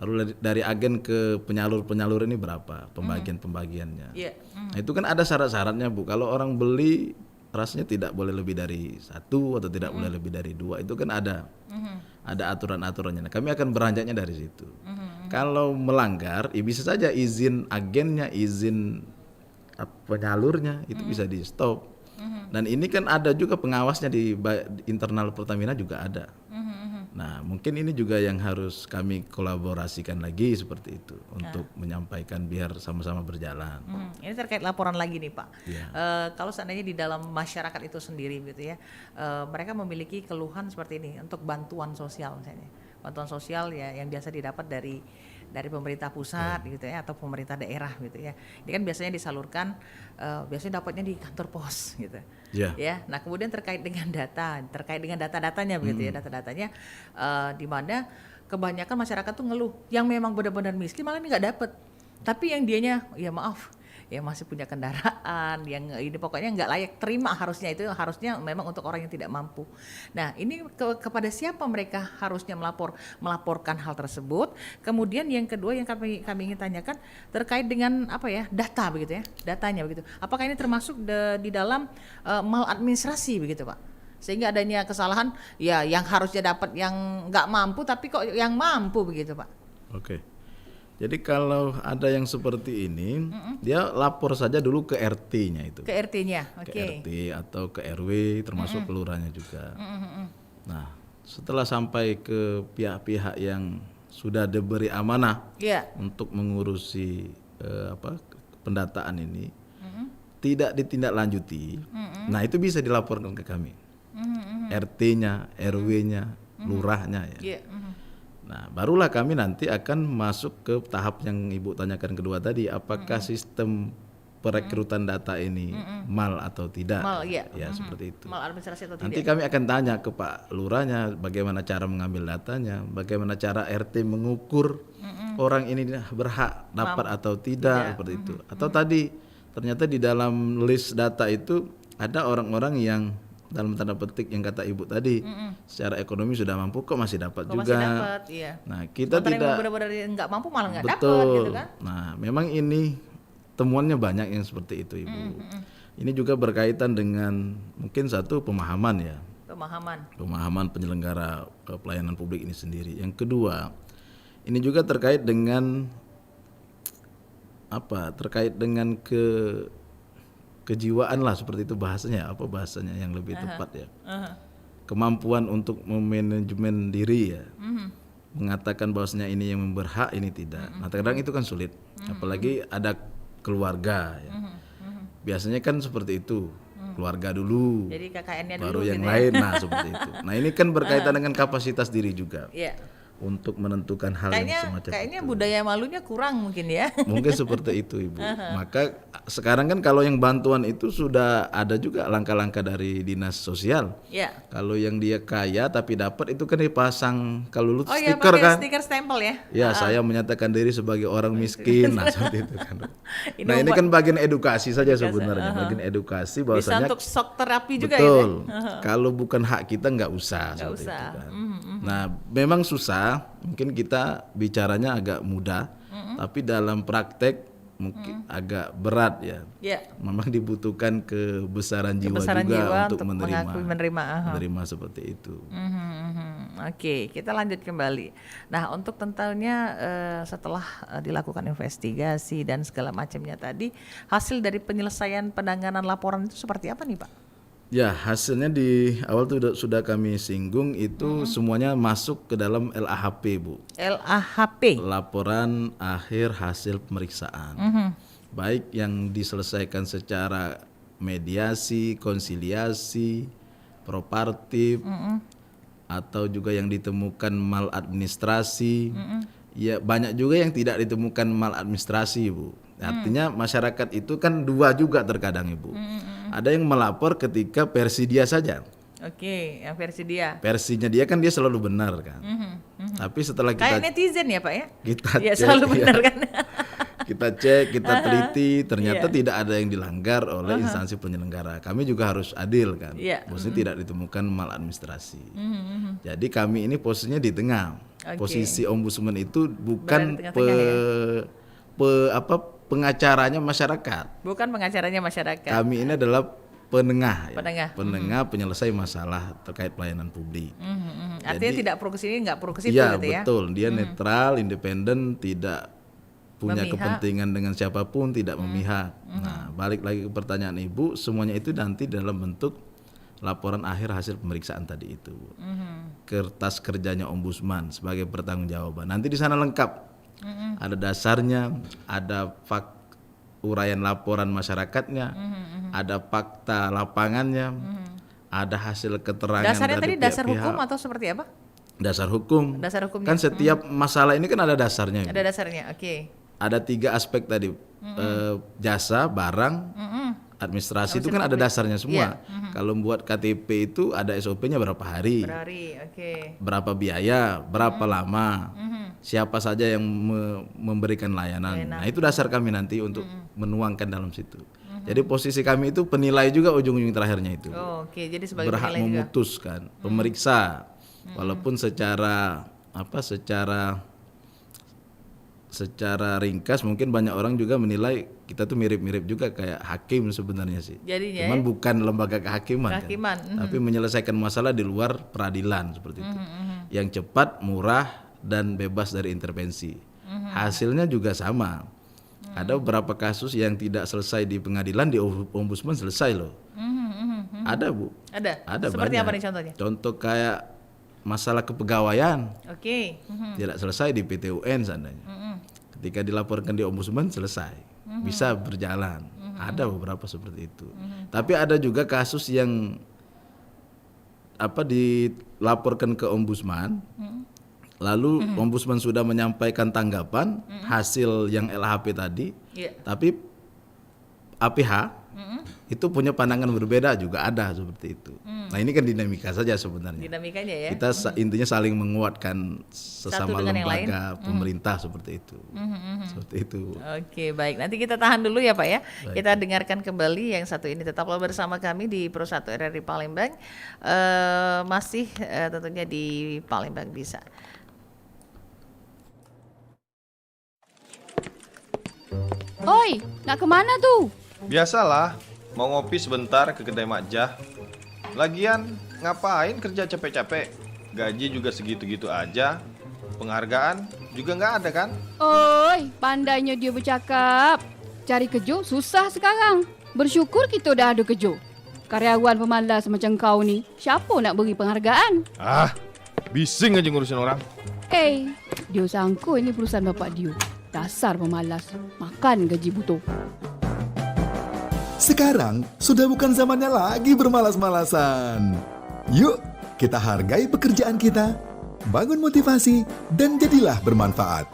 Lalu dari agen ke penyalur ini berapa pembagiannya. Iya. Nah, itu kan ada syarat-syaratnya Bu. Kalau orang beli rasanya tidak boleh lebih dari 1 atau tidak boleh lebih dari 2. Itu kan ada aturan-aturannya. Nah, kami akan beranjaknya dari situ. Kalau melanggar, ya bisa saja izin agennya, izin penyalurnya itu bisa di stop. Dan ini kan ada juga pengawasnya di internal Pertamina juga ada. Nah, mungkin ini juga yang harus kami kolaborasikan lagi seperti itu untuk menyampaikan biar sama-sama berjalan. Ini terkait laporan lagi nih Pak. Iya. Kalau seandainya di dalam masyarakat itu sendiri gitu ya, mereka memiliki keluhan seperti ini untuk bantuan sosial misalnya. Bantuan sosial ya yang biasa didapat dari pemerintah pusat gitu ya, atau pemerintah daerah gitu ya. Ini kan biasanya disalurkan, biasanya dapatnya di kantor pos gitu. Ya. Ya, nah kemudian terkait dengan data-datanya begitu ya, data-datanya di mana kebanyakan masyarakat tuh ngeluh yang memang benar-benar miskin malah ini nggak dapet. Tapi yang dianya ya maaf ya masih punya kendaraan yang ini pokoknya nggak layak terima, harusnya memang untuk orang yang tidak mampu. Nah ini kepada siapa mereka harusnya melaporkan hal tersebut. Kemudian yang kedua yang kami ingin tanyakan terkait dengan data begitu ya, datanya begitu. Apakah ini termasuk di dalam maladministrasi begitu Pak? Sehingga adanya kesalahan ya yang harusnya dapat yang nggak mampu tapi kok yang mampu begitu Pak? Oke. Jadi kalau ada yang seperti ini, dia lapor saja dulu ke RT-nya itu. Ke RT-nya, oke. Ke RT atau ke RW, termasuk kelurahannya juga. Nah, setelah sampai ke pihak-pihak yang sudah diberi amanah untuk mengurusi pendataan ini, tidak ditindaklanjuti, nah itu bisa dilaporkan ke kami. RT-nya, RW-nya, lurahnya ya. Nah, barulah kami nanti akan masuk ke tahap yang Ibu tanyakan kedua tadi, apakah sistem perekrutan data ini mal atau tidak? Mal, iya. Ya, seperti itu. Mal administrasi atau tidak? Nanti kami akan tanya ke Pak Lurahnya bagaimana cara mengambil datanya, bagaimana cara RT mengukur orang ini berhak dapat atau tidak, seperti itu. Atau tadi ternyata di dalam list data itu ada orang-orang yang dalam tanda petik yang kata Ibu tadi, secara ekonomi sudah mampu kok masih dapat juga. Masih dapat, iya. Nah, kita tidak benar-benar nggak mampu malah nggak dapat betul. gitu kan. Nah, memang ini temuannya banyak yang seperti itu, Ibu. Ini juga berkaitan dengan mungkin satu pemahaman ya. Pemahaman penyelenggara pelayanan publik ini sendiri. Yang kedua, ini juga terkait dengan terkait dengan kejiwaan lah, seperti itu bahasanya, bahasanya yang lebih tepat ya. Kemampuan untuk memanajemen diri ya. Mengatakan bahwasanya ini yang berhak, ini tidak. Nah, terkadang itu kan sulit. Apalagi ada keluarga ya. Biasanya kan seperti itu. Keluarga dulu. Jadi KKN-nya baru dulu yang gitu lain. Nah, seperti itu. Nah, ini kan berkaitan dengan kapasitas diri juga. Iya. untuk menentukan hal yang semacam Kayaknya itu. budaya malunya kurang mungkin ya. Mungkin seperti itu Ibu. Maka sekarang kan kalau yang bantuan itu sudah ada juga langkah-langkah dari dinas sosial. Ya. Kalau yang dia kaya tapi dapat itu kan dipasang kalau lu Oh ya, stiker pakai kan. stiker stempel ya. Ya, saya menyatakan diri sebagai orang miskin, nah seperti itu kan. Ini Nah, ini membuat- kan bagian edukasi saja sebenarnya, bagian edukasi Bisa bahwasanya untuk shock terapi juga betul. ya. Kalau bukan hak kita nggak usah Nggak seperti usah. itu kan. Nah, memang susah, mungkin kita bicaranya agak mudah, tapi dalam praktek mungkin agak berat ya. Ya. Memang dibutuhkan kebesaran jiwa Kebesaran juga jiwa untuk mengakui menerima. menerima seperti itu. Oke, kita lanjut kembali. Nah, untuk tentunya setelah dilakukan investigasi dan segala macamnya tadi, hasil dari penyelesaian penanganan laporan itu seperti apa nih, Pak? Ya, hasilnya di awal tuh sudah kami singgung itu semuanya masuk ke dalam LAHP, Bu. LAHP. Laporan akhir hasil pemeriksaan. Baik yang diselesaikan secara mediasi, konsiliasi, propartif, atau juga yang ditemukan maladministrasi. Ya, banyak juga yang tidak ditemukan maladministrasi, Bu. Artinya masyarakat itu kan dua juga terkadang, Ibu. Ada yang melapor ketika versi dia saja. Oke, yang versi dia. Versinya dia kan dia selalu benar kan. Tapi setelah Kayak kita netizen ya, Pak ya? kita Ya, cek, selalu ya, benar kan? kita cek, kita teliti, ternyata Iya. tidak ada yang dilanggar oleh instansi penyelenggara. Kami juga harus adil kan. Iya. Maksudnya tidak ditemukan maladministrasi. Jadi kami ini posisinya di tengah. Oke. Posisi ombudsman itu bukan Berada di tengah-tengah pengacaranya masyarakat. Bukan pengacaranya masyarakat. Kami ini adalah penengah, Penengah. penyelesai masalah terkait pelayanan publik. Artinya tidak pro ke sini, nggak pro ke situ Iya, gitu ya? betul. Dia netral, independen, tidak punya Memihak. kepentingan dengan siapapun, tidak memihak. Nah, balik lagi ke pertanyaan Ibu, semuanya itu nanti dalam bentuk laporan akhir hasil pemeriksaan tadi itu. Kertas kerjanya ombudsman sebagai pertanggungjawaban. Nanti di sana lengkap. Ada dasarnya, ada uraian laporan masyarakatnya, ada fakta lapangannya, ada hasil keterangan Dasarnya dari tadi dasar pihak-pihak. hukum atau seperti apa? Dasar hukum. Dasar hukumnya. Kan setiap masalah ini kan ada dasarnya. Ibu. Ada dasarnya, oke. Ada 3 aspek tadi. Jasa, barang, administrasi itu kan ada dasarnya semua. Kalau membuat KTP itu ada SOP-nya berapa hari, Berhari, oke. berapa biaya, berapa lama, siapa saja yang memberikan layanan. Nah, itu dasar kami nanti untuk menuangkan dalam situ. Jadi posisi kami itu penilai juga ujung-ujung terakhirnya itu. Oh, oke, jadi sebagai Berhak penilai juga. memutuskan, pemeriksa. Walaupun secara ringkas mungkin banyak orang juga menilai kita tuh mirip-mirip juga kayak hakim sebenarnya sih. Jadinya Cuman ya? bukan lembaga kehakiman, Kehakiman, kan? Tapi menyelesaikan masalah di luar peradilan seperti itu. Yang cepat, murah dan bebas dari intervensi. Hasilnya juga sama. Ada beberapa kasus yang tidak selesai di pengadilan di ombudsman selesai loh. Ada, Bu. Ada seperti banyak. apa nih contohnya? Contoh kayak masalah kepegawaian Oke. tidak selesai di PT UN seandainya. Ketika dilaporkan di ombudsman selesai, bisa berjalan. Ada beberapa seperti itu. Tapi ada juga kasus yang dilaporkan ke ombudsman, lalu ombudsman sudah menyampaikan tanggapan hasil yang LHP tadi, Iya. tapi APH itu punya pandangan berbeda juga ada seperti itu. Nah, ini kan dinamika saja sebenarnya. Dinamikanya ya. Kita intinya saling menguatkan sesama Satu dengan yang lain. lembaga pemerintah seperti itu. Seperti itu. Oke, baik. Nanti kita tahan dulu ya Pak ya. Kita dengarkan kembali yang satu ini. Tetaplah bersama kami di Pro 1 RRI Palembang. Masih tentunya di Palembang Bisa. Oi, nak kemana tuh? Biasalah, mau ngopi sebentar ke kedai Makjah. Lagian, ngapain kerja capek-capek? Gaji juga segitu-gitu aja. Penghargaan juga nggak ada kan? Oi, pandainya dia bercakap. Cari kerja susah sekarang. Bersyukur kita dah ada kerja. Karyawan pemalas macam kau ni, siapa nak beri penghargaan? Ah, bising aja ngurusin orang. Dia sangka ini perusahaan bapak dia. Dasar pemalas, makan gaji butuh. Sekarang sudah bukan zamannya lagi bermalas-malasan. Yuk, kita hargai pekerjaan kita, bangun motivasi, dan jadilah bermanfaat.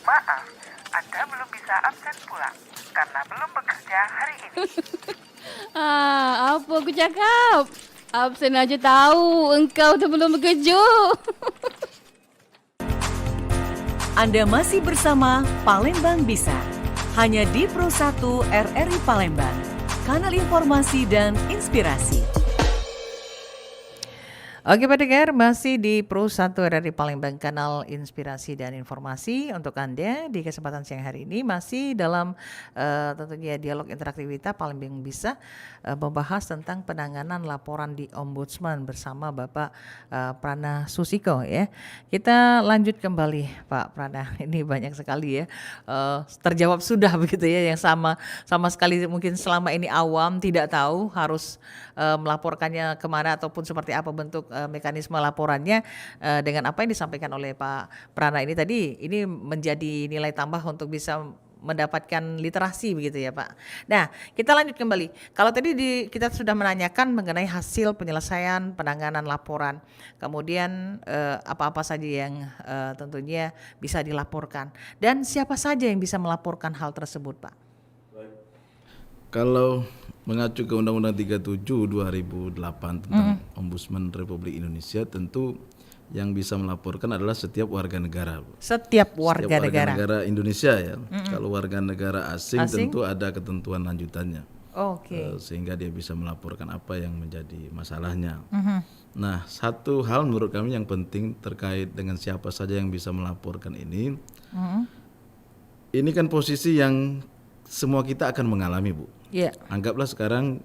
Maaf, Anda belum bisa absen pulang karena belum bekerja hari ini. Apa aku cakap? Absen aja tahu engkau tu belum bekerja. Anda masih bersama Palembang Bisa. Hanya di Pro 1 RRI Palembang. Kanal informasi dan inspirasi. Oke pendengar, masih di Pro 1 RRI Palembang, kanal inspirasi dan informasi untuk Anda di kesempatan siang hari ini masih dalam tentunya dialog interaktif kita Palembang Bisa membahas tentang penanganan laporan di Ombudsman bersama Bapak Prana Susiko ya. Kita lanjut kembali Pak Prana, ini banyak sekali ya terjawab sudah begitu ya, yang sama sekali mungkin selama ini awam tidak tahu harus melaporkannya kemana ataupun seperti apa bentuk mekanisme laporannya. Dengan apa yang disampaikan oleh Pak Prana ini tadi, ini menjadi nilai tambah untuk bisa mendapatkan literasi begitu ya Pak. Nah kita lanjut kembali. Kalau tadi kita sudah menanyakan mengenai hasil penyelesaian penanganan laporan, kemudian apa-apa saja yang tentunya bisa dilaporkan dan siapa saja yang bisa melaporkan hal tersebut Pak. Kalau mengacu ke Undang-Undang 37 2008 tentang Ombudsman Republik Indonesia, tentu yang bisa melaporkan adalah setiap warga negara. Setiap warga negara Indonesia ya. Kalau warga negara asing tentu ada ketentuan lanjutannya. Oke. Sehingga dia bisa melaporkan apa yang menjadi masalahnya. Nah, satu hal menurut kami yang penting terkait dengan siapa saja yang bisa melaporkan ini. Ini kan posisi yang semua kita akan mengalami, Bu. Yeah. Anggaplah sekarang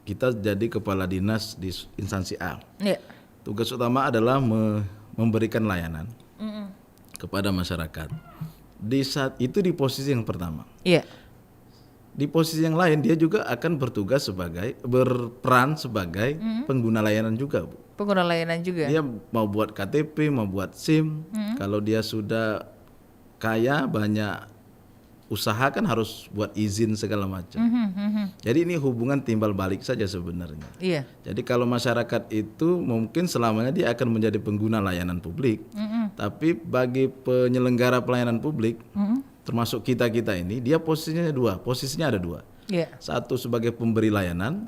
kita jadi kepala dinas di instansi A. Yeah. Tugas utama adalah memberikan layanan kepada masyarakat. Di saat itu di posisi yang pertama. Yeah. Di posisi yang lain dia juga akan berperan sebagai pengguna layanan juga, Bu. Pengguna layanan juga. Dia mau buat KTP, mau buat SIM. Kalau dia sudah kaya, banyak usaha kan harus buat izin segala macam. Jadi ini hubungan timbal balik saja sebenarnya. Iya. Jadi kalau masyarakat itu mungkin selamanya dia akan menjadi pengguna layanan publik, tapi bagi penyelenggara pelayanan publik, termasuk kita ini, dia posisinya ada dua. Iya. Satu sebagai pemberi layanan.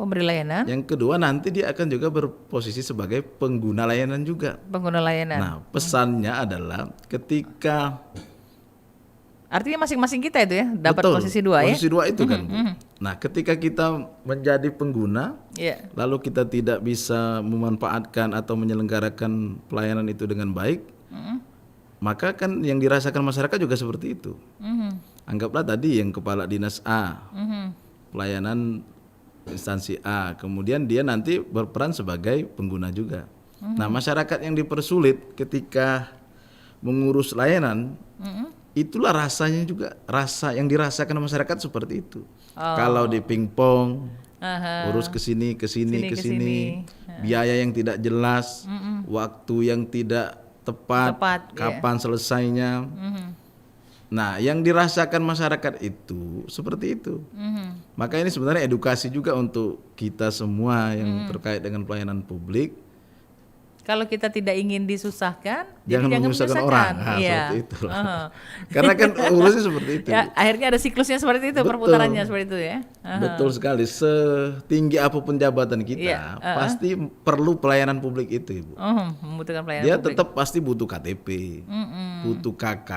Yang kedua nanti dia akan juga berposisi sebagai pengguna layanan juga. Pengguna layanan. Nah pesannya adalah ketika artinya masing-masing kita itu ya dapat posisi dua ya. Posisi dua itu kan, Bu. Nah, ketika kita menjadi pengguna, lalu kita tidak bisa memanfaatkan atau menyelenggarakan pelayanan itu dengan baik, maka kan yang dirasakan masyarakat juga seperti itu. Anggaplah tadi yang kepala dinas A, pelayanan instansi A, kemudian dia nanti berperan sebagai pengguna juga. Nah, masyarakat yang dipersulit ketika mengurus layanan, itulah rasanya juga, rasa yang dirasakan masyarakat seperti itu. Kalau di pingpong, urus kesini, biaya yang tidak jelas, waktu yang tidak tepat kapan selesainya. Nah, yang dirasakan masyarakat itu seperti itu. Maka ini sebenarnya edukasi juga untuk kita semua yang terkait dengan pelayanan publik. Kalau kita tidak ingin disusahkan, jangan menyusahkan orang. Iya. Seperti itu. Karena kan urusnya seperti itu. Ya, akhirnya ada siklusnya seperti itu, perputarannya seperti itu ya. Betul sekali. Setinggi apapun jabatan kita, pasti perlu pelayanan publik itu, Ibu. Membutuhkan pelayanan dia publik. tetap pasti butuh KTP, butuh KK,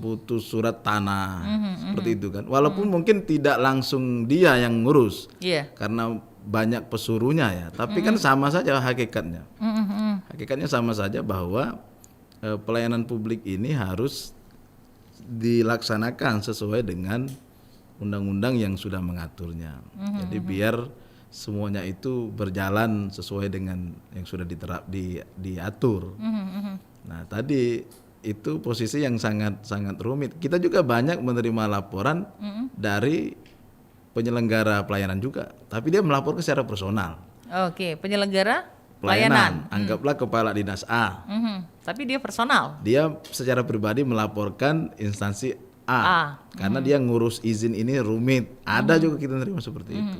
butuh surat tanah, seperti itu kan. Walaupun mungkin tidak langsung dia yang ngurus, karena banyak pesuruhnya ya, tapi kan sama saja hakikatnya. Hakikatnya sama saja bahwa pelayanan publik ini harus dilaksanakan sesuai dengan undang-undang yang sudah mengaturnya. Jadi biar semuanya itu berjalan sesuai dengan yang sudah diatur. Nah, tadi itu posisi yang sangat rumit. Kita juga banyak menerima laporan dari penyelenggara pelayanan juga, tapi dia melaporkan secara personal. Oke, penyelenggara pelayanan. Anggaplah kepala dinas A. Tapi dia personal. Dia secara pribadi melaporkan instansi A. Karena dia ngurus izin ini rumit. Ada juga kita nerima seperti itu.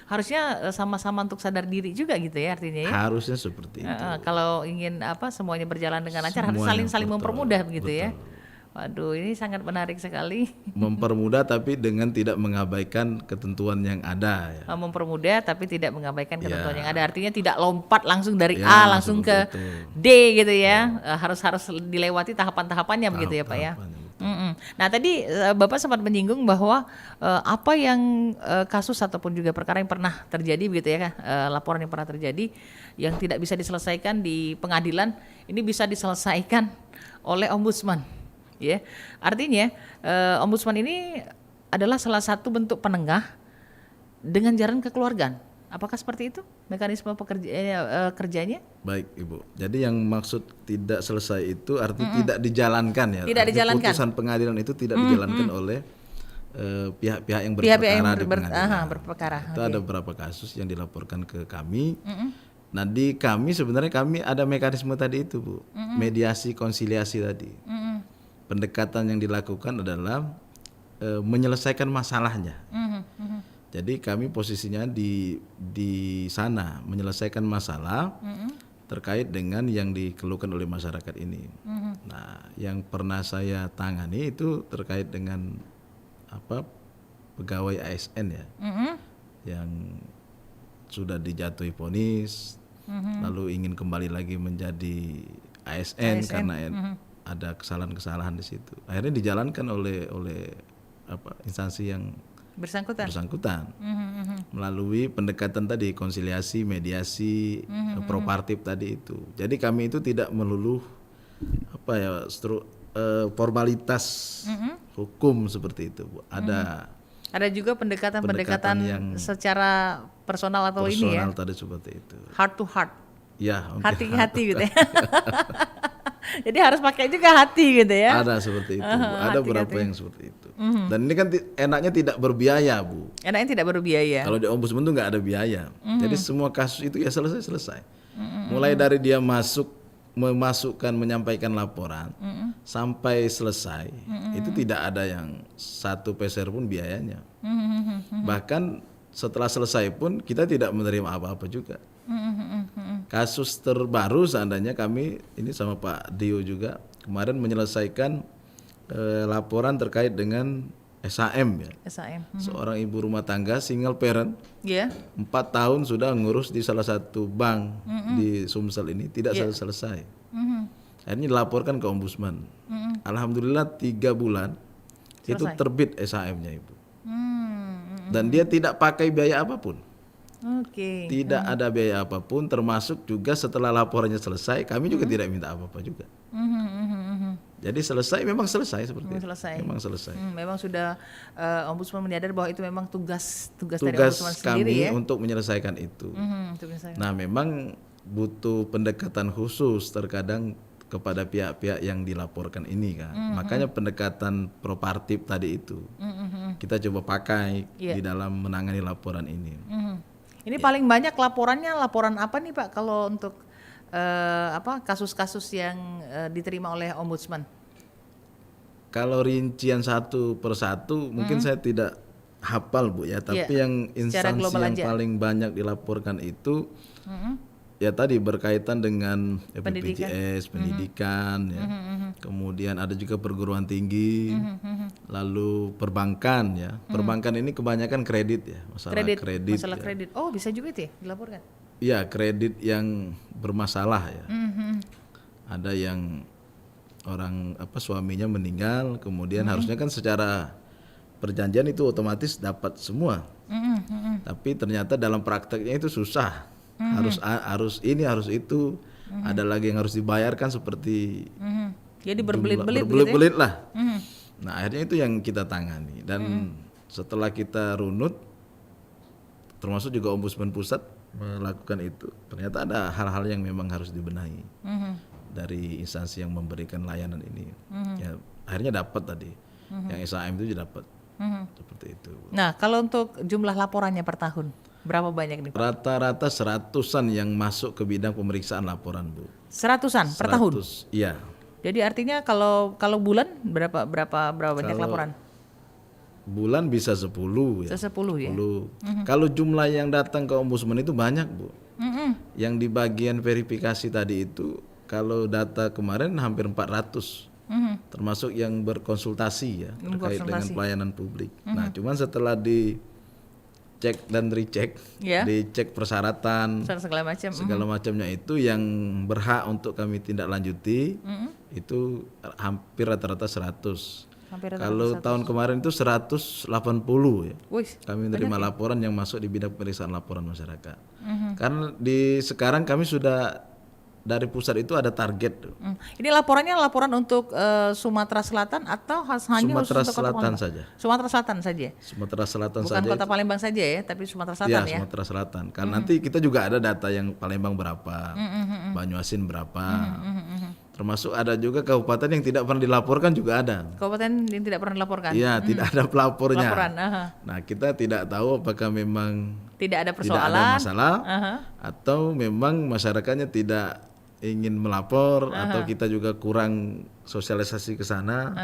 harusnya sama-sama untuk sadar diri juga gitu ya artinya ya. Harusnya seperti itu. Kalau ingin semuanya berjalan dengan lancar harus Semuanya, saling betul, mempermudah begitu ya. betul. Waduh, ini sangat menarik sekali. Mempermudah tapi dengan tidak mengabaikan ketentuan yang ada ya. Mempermudah tapi tidak mengabaikan ketentuan Ya. yang ada. Artinya tidak lompat langsung dari Ya, A langsung ke seperti itu. D gitu ya. Harus dilewati tahapan-tahapannya begitu ya Pak ya. Tahapannya, betul. Nah tadi Bapak sempat menyinggung bahwa apa yang kasus ataupun juga perkara yang pernah terjadi begitu ya, laporan yang pernah terjadi yang tidak bisa diselesaikan di pengadilan ini bisa diselesaikan oleh ombudsman. Ya, artinya ombudsman ini adalah salah satu bentuk penengah dengan jalan kekeluargaan. Apakah seperti itu mekanisme kerjanya? Baik Ibu. Jadi yang maksud tidak selesai itu artinya tidak dijalankan ya. Tidak Artinya dijalankan. Putusan pengadilan itu tidak dijalankan oleh pihak-pihak yang berperkara di pengadilan. Berperkara. Itu ada beberapa kasus yang dilaporkan ke kami. Nah di kami sebenarnya kami ada mekanisme tadi itu Bu, mediasi konsiliasi tadi. Pendekatan yang dilakukan adalah menyelesaikan masalahnya. Jadi kami posisinya di sana menyelesaikan masalah terkait dengan yang dikeluhkan oleh masyarakat ini. Nah, yang pernah saya tangani itu terkait dengan pegawai ASN ya, yang sudah dijatuhi vonis, lalu ingin kembali lagi menjadi ASN. Karena ada kesalahan-kesalahan di situ. Akhirnya dijalankan oleh instansi yang bersangkutan melalui pendekatan tadi konsiliasi, mediasi, propartip tadi itu. Jadi kami itu tidak melulu formalitas hukum seperti itu, Bu. Ada juga pendekatan yang secara personal atau ini ya. Personal tadi seperti itu. Heart to heart. Ya, hati ke hati gitu ya. Jadi harus pakai juga hati gitu ya. Ada seperti itu, Bu. Ada beberapa yang seperti itu. Dan ini kan enaknya tidak berbiaya, Bu. Enaknya tidak berbiaya. Kalau di ombudsman itu nggak ada biaya. Jadi semua kasus itu ya selesai. Mulai dari dia menyampaikan laporan sampai selesai, itu tidak ada yang satu peser pun biayanya. Bahkan setelah selesai pun kita tidak menerima apa-apa juga. Kasus terbaru seandainya kami ini sama Pak Dio juga kemarin menyelesaikan laporan terkait dengan SAM ya. SAM. Seorang ibu rumah tangga single parent. Yeah. 4 tahun sudah ngurus di salah satu bank di Sumsel ini tidak selesai. Akhirnya dilaporkan ke ombudsman. Alhamdulillah 3 bulan itu terbit SAM-nya Ibu. Dan dia tidak pakai biaya apapun. Tidak ada biaya apapun, termasuk juga setelah laporannya selesai kami juga tidak minta apa-apa juga. Jadi memang selesai seperti itu. Memang selesai. Memang sudah ombudsman menyadar bahwa itu memang tugas dari ombudsman sendiri ya. Kami untuk menyelesaikan itu. Nah, memang butuh pendekatan khusus terkadang kepada pihak-pihak yang dilaporkan ini kan. Makanya pendekatan propartip tadi itu kita coba pakai di dalam menangani laporan ini. Ini paling banyak laporan apa nih Pak kalau untuk kasus-kasus yang diterima oleh ombudsman? Kalau rincian satu persatu mungkin saya tidak hafal Bu ya, tapi yang instansi yang paling banyak dilaporkan itu ya tadi berkaitan dengan BPJS, pendidikan ya. Kemudian ada juga perguruan tinggi, lalu perbankan ya. Perbankan ini kebanyakan kredit ya, masalah kredit. Oh, bisa juga itu ya dilaporkan. Iya, kredit yang bermasalah ya. Ada yang orang suaminya meninggal, kemudian harusnya kan secara perjanjian itu otomatis dapat semua. Tapi ternyata dalam prakteknya itu susah. Harus ini harus itu. Ada lagi yang harus dibayarkan seperti jadi berbelit-belit gitu ya? Lah. Nah, akhirnya itu yang kita tangani dan setelah kita runut termasuk juga ombudsman pusat melakukan itu. Ternyata ada hal-hal yang memang harus dibenahi dari instansi yang memberikan layanan ini. Ya, akhirnya dapat tadi. Yang SAM itu dapat. Seperti itu. Nah, kalau untuk jumlah laporannya per tahun berapa banyak nih Pak? Rata-rata 100-an yang masuk ke bidang pemeriksaan laporan, Bu. 100-an per tahun? Iya. Jadi artinya kalau bulan berapa banyak laporan? bulan bisa 10 ya. 10 ya. 10. Kalau jumlah yang datang ke ombudsman itu banyak, Bu. Yang di bagian verifikasi tadi itu kalau data kemarin hampir 400. Termasuk yang berkonsultasi ya terkait dengan pelayanan publik. Nah, cuman setelah dicek dan recheck, dicek persyaratan segala macamnya itu yang berhak untuk kami tindak lanjuti itu hampir rata-rata 100. Kalau tahun kemarin itu 180 ya. Kami menerima laporan yang masuk di bidang pemeriksaan laporan masyarakat. Karena sekarang kami sudah dari pusat itu ada target tuh. Ini laporan untuk Sumatera Selatan atau hanya Sumatera untuk Selatan saja. Sumatera Selatan saja. Sumatera Selatan Bukan saja. Kota Palembang saja ya, tapi Sumatera Selatan ya. Sumatera Selatan. Karena nanti kita juga ada data yang Palembang berapa, Banyuasin berapa. Termasuk ada juga kabupaten yang tidak pernah dilaporkan juga ada. Kabupaten yang tidak pernah dilaporkan? Iya, tidak ada pelapornya. Laporan, Nah, kita tidak tahu apakah memang tidak ada persoalan, tidak ada masalah, atau memang masyarakatnya tidak ingin melapor, atau kita juga kurang sosialisasi ke sana.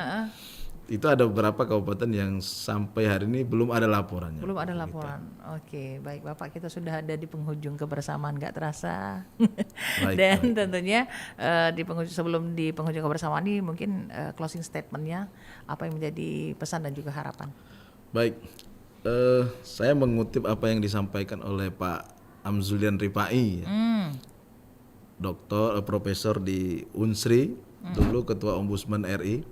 Itu ada beberapa kabupaten yang sampai hari ini belum ada laporannya. Belum ada laporan. Oke, baik Bapak, kita sudah ada di penghujung kebersamaan, nggak terasa. Dan tentunya sebelum di penghujung kebersamaan ini mungkin closing statementnya apa yang menjadi pesan dan juga harapan. Baik, saya mengutip apa yang disampaikan oleh Pak Amzulian Rifai, doktor, profesor di Unsri. Dulu Ketua Ombudsman RI,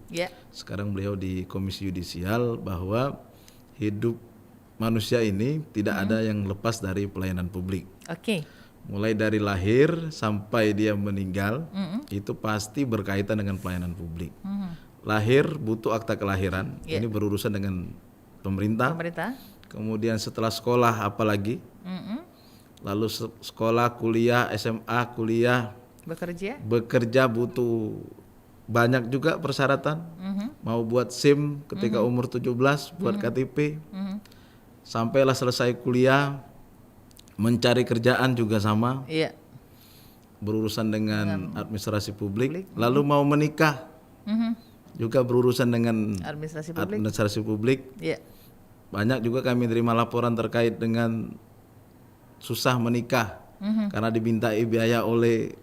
sekarang beliau di Komisi Yudisial, bahwa hidup manusia ini tidak ada yang lepas dari pelayanan publik. Mulai dari lahir sampai dia meninggal, itu pasti berkaitan dengan pelayanan publik. Lahir butuh akta kelahiran, ini berurusan dengan pemerintah. Kemudian setelah sekolah apalagi, lalu sekolah, kuliah, SMA, kuliah, bekerja butuh banyak juga persyaratan. Mau buat SIM ketika umur 17, buat KTP, sampailah selesai kuliah, mencari kerjaan juga sama, berurusan dengan administrasi publik. Lalu mau menikah, juga berurusan dengan administrasi publik. Banyak juga kami terima laporan terkait dengan susah menikah karena dimintai biaya oleh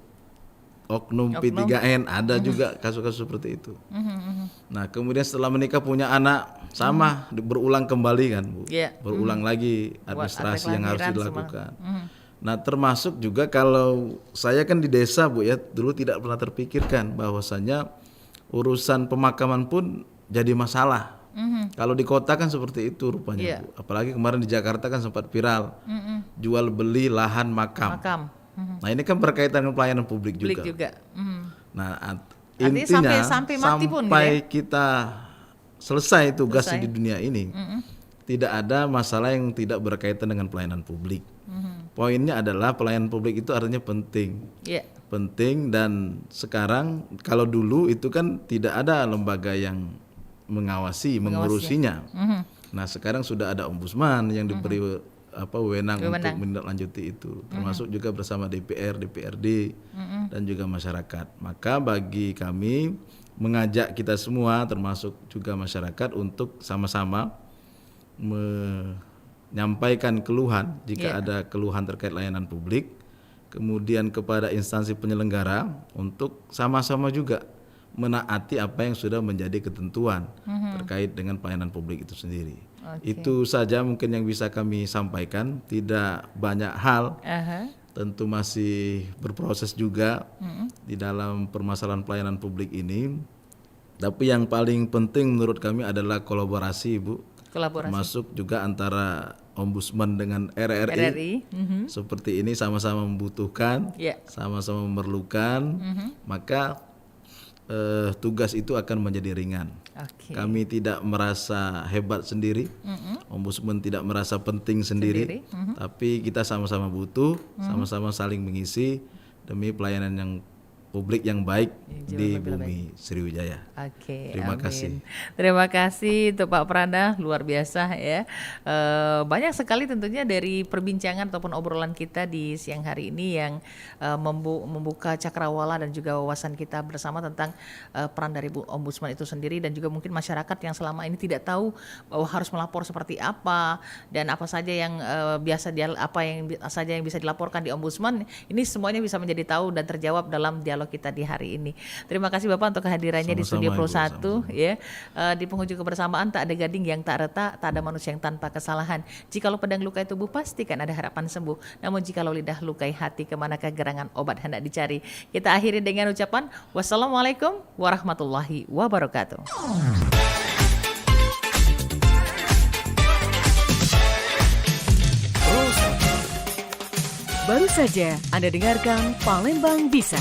oknum P3N, ada juga kasus-kasus seperti itu. Nah, kemudian setelah menikah punya anak, sama berulang kembali kan, Bu. Berulang lagi administrasi yang harus dilakukan. Nah, termasuk juga kalau saya kan di desa, Bu ya, dulu tidak pernah terpikirkan bahwasanya urusan pemakaman pun jadi masalah. Kalau di kota kan seperti itu rupanya, Bu. Apalagi kemarin di Jakarta kan sempat viral, jual beli lahan makam. Nah, ini kan berkaitan dengan pelayanan publik juga. Nah, intinya sampai mati pun, kita selesai tugas di dunia ini, tidak ada masalah yang tidak berkaitan dengan pelayanan publik. Poinnya adalah pelayanan publik itu artinya penting. Penting, dan sekarang kalau dulu itu kan tidak ada lembaga yang mengurusinya. Nah, sekarang sudah ada ombudsman yang diberi wewenang untuk menindaklanjuti itu, termasuk juga bersama DPR, DPRD, dan juga masyarakat. Maka bagi kami mengajak kita semua, termasuk juga masyarakat, untuk sama-sama menyampaikan keluhan jika ada keluhan terkait layanan publik, kemudian kepada instansi penyelenggara untuk sama-sama juga menaati apa yang sudah menjadi ketentuan terkait dengan pelayanan publik itu sendiri. Itu saja mungkin yang bisa kami sampaikan, tidak banyak hal. Tentu masih berproses juga di dalam permasalahan pelayanan publik ini. Tapi yang paling penting menurut kami adalah kolaborasi, Bu. Termasuk juga antara Ombudsman dengan RRI. Seperti ini sama-sama membutuhkan, sama-sama memerlukan, maka tugas itu akan menjadi ringan. Kami tidak merasa hebat sendiri, Ombudsman tidak merasa penting sendiri. Tapi kita sama-sama butuh, sama-sama saling mengisi demi pelayanan yang publik yang baik Yang jauh di lebih bumi Sriwijaya. Oke, Terima amin. kasih. Terima kasih untuk Pak Prana, luar biasa ya. Banyak sekali tentunya dari perbincangan ataupun obrolan kita di siang hari ini yang membuka cakrawala dan juga wawasan kita bersama tentang peran dari Ombudsman itu sendiri, dan juga mungkin masyarakat yang selama ini tidak tahu bahwa harus melapor seperti apa dan apa saja yang saja yang bisa dilaporkan di Ombudsman. Ini semuanya bisa menjadi tahu dan terjawab dalam dialog kita di hari ini. Terima kasih Bapak untuk kehadirannya di Studio Pro 1 ya. Di penghujung kebersamaan, tak ada gading yang tak retak, tak ada manusia yang tanpa kesalahan. Jikalau pedang lukai tubuh, pastikan ada harapan sembuh. Namun jikalau lidah lukai hati, kemanakah gerangan obat hendak dicari. Kita akhiri dengan ucapan wassalamualaikum warahmatullahi wabarakatuh. Baru saja Anda dengarkan Palembang Bisa.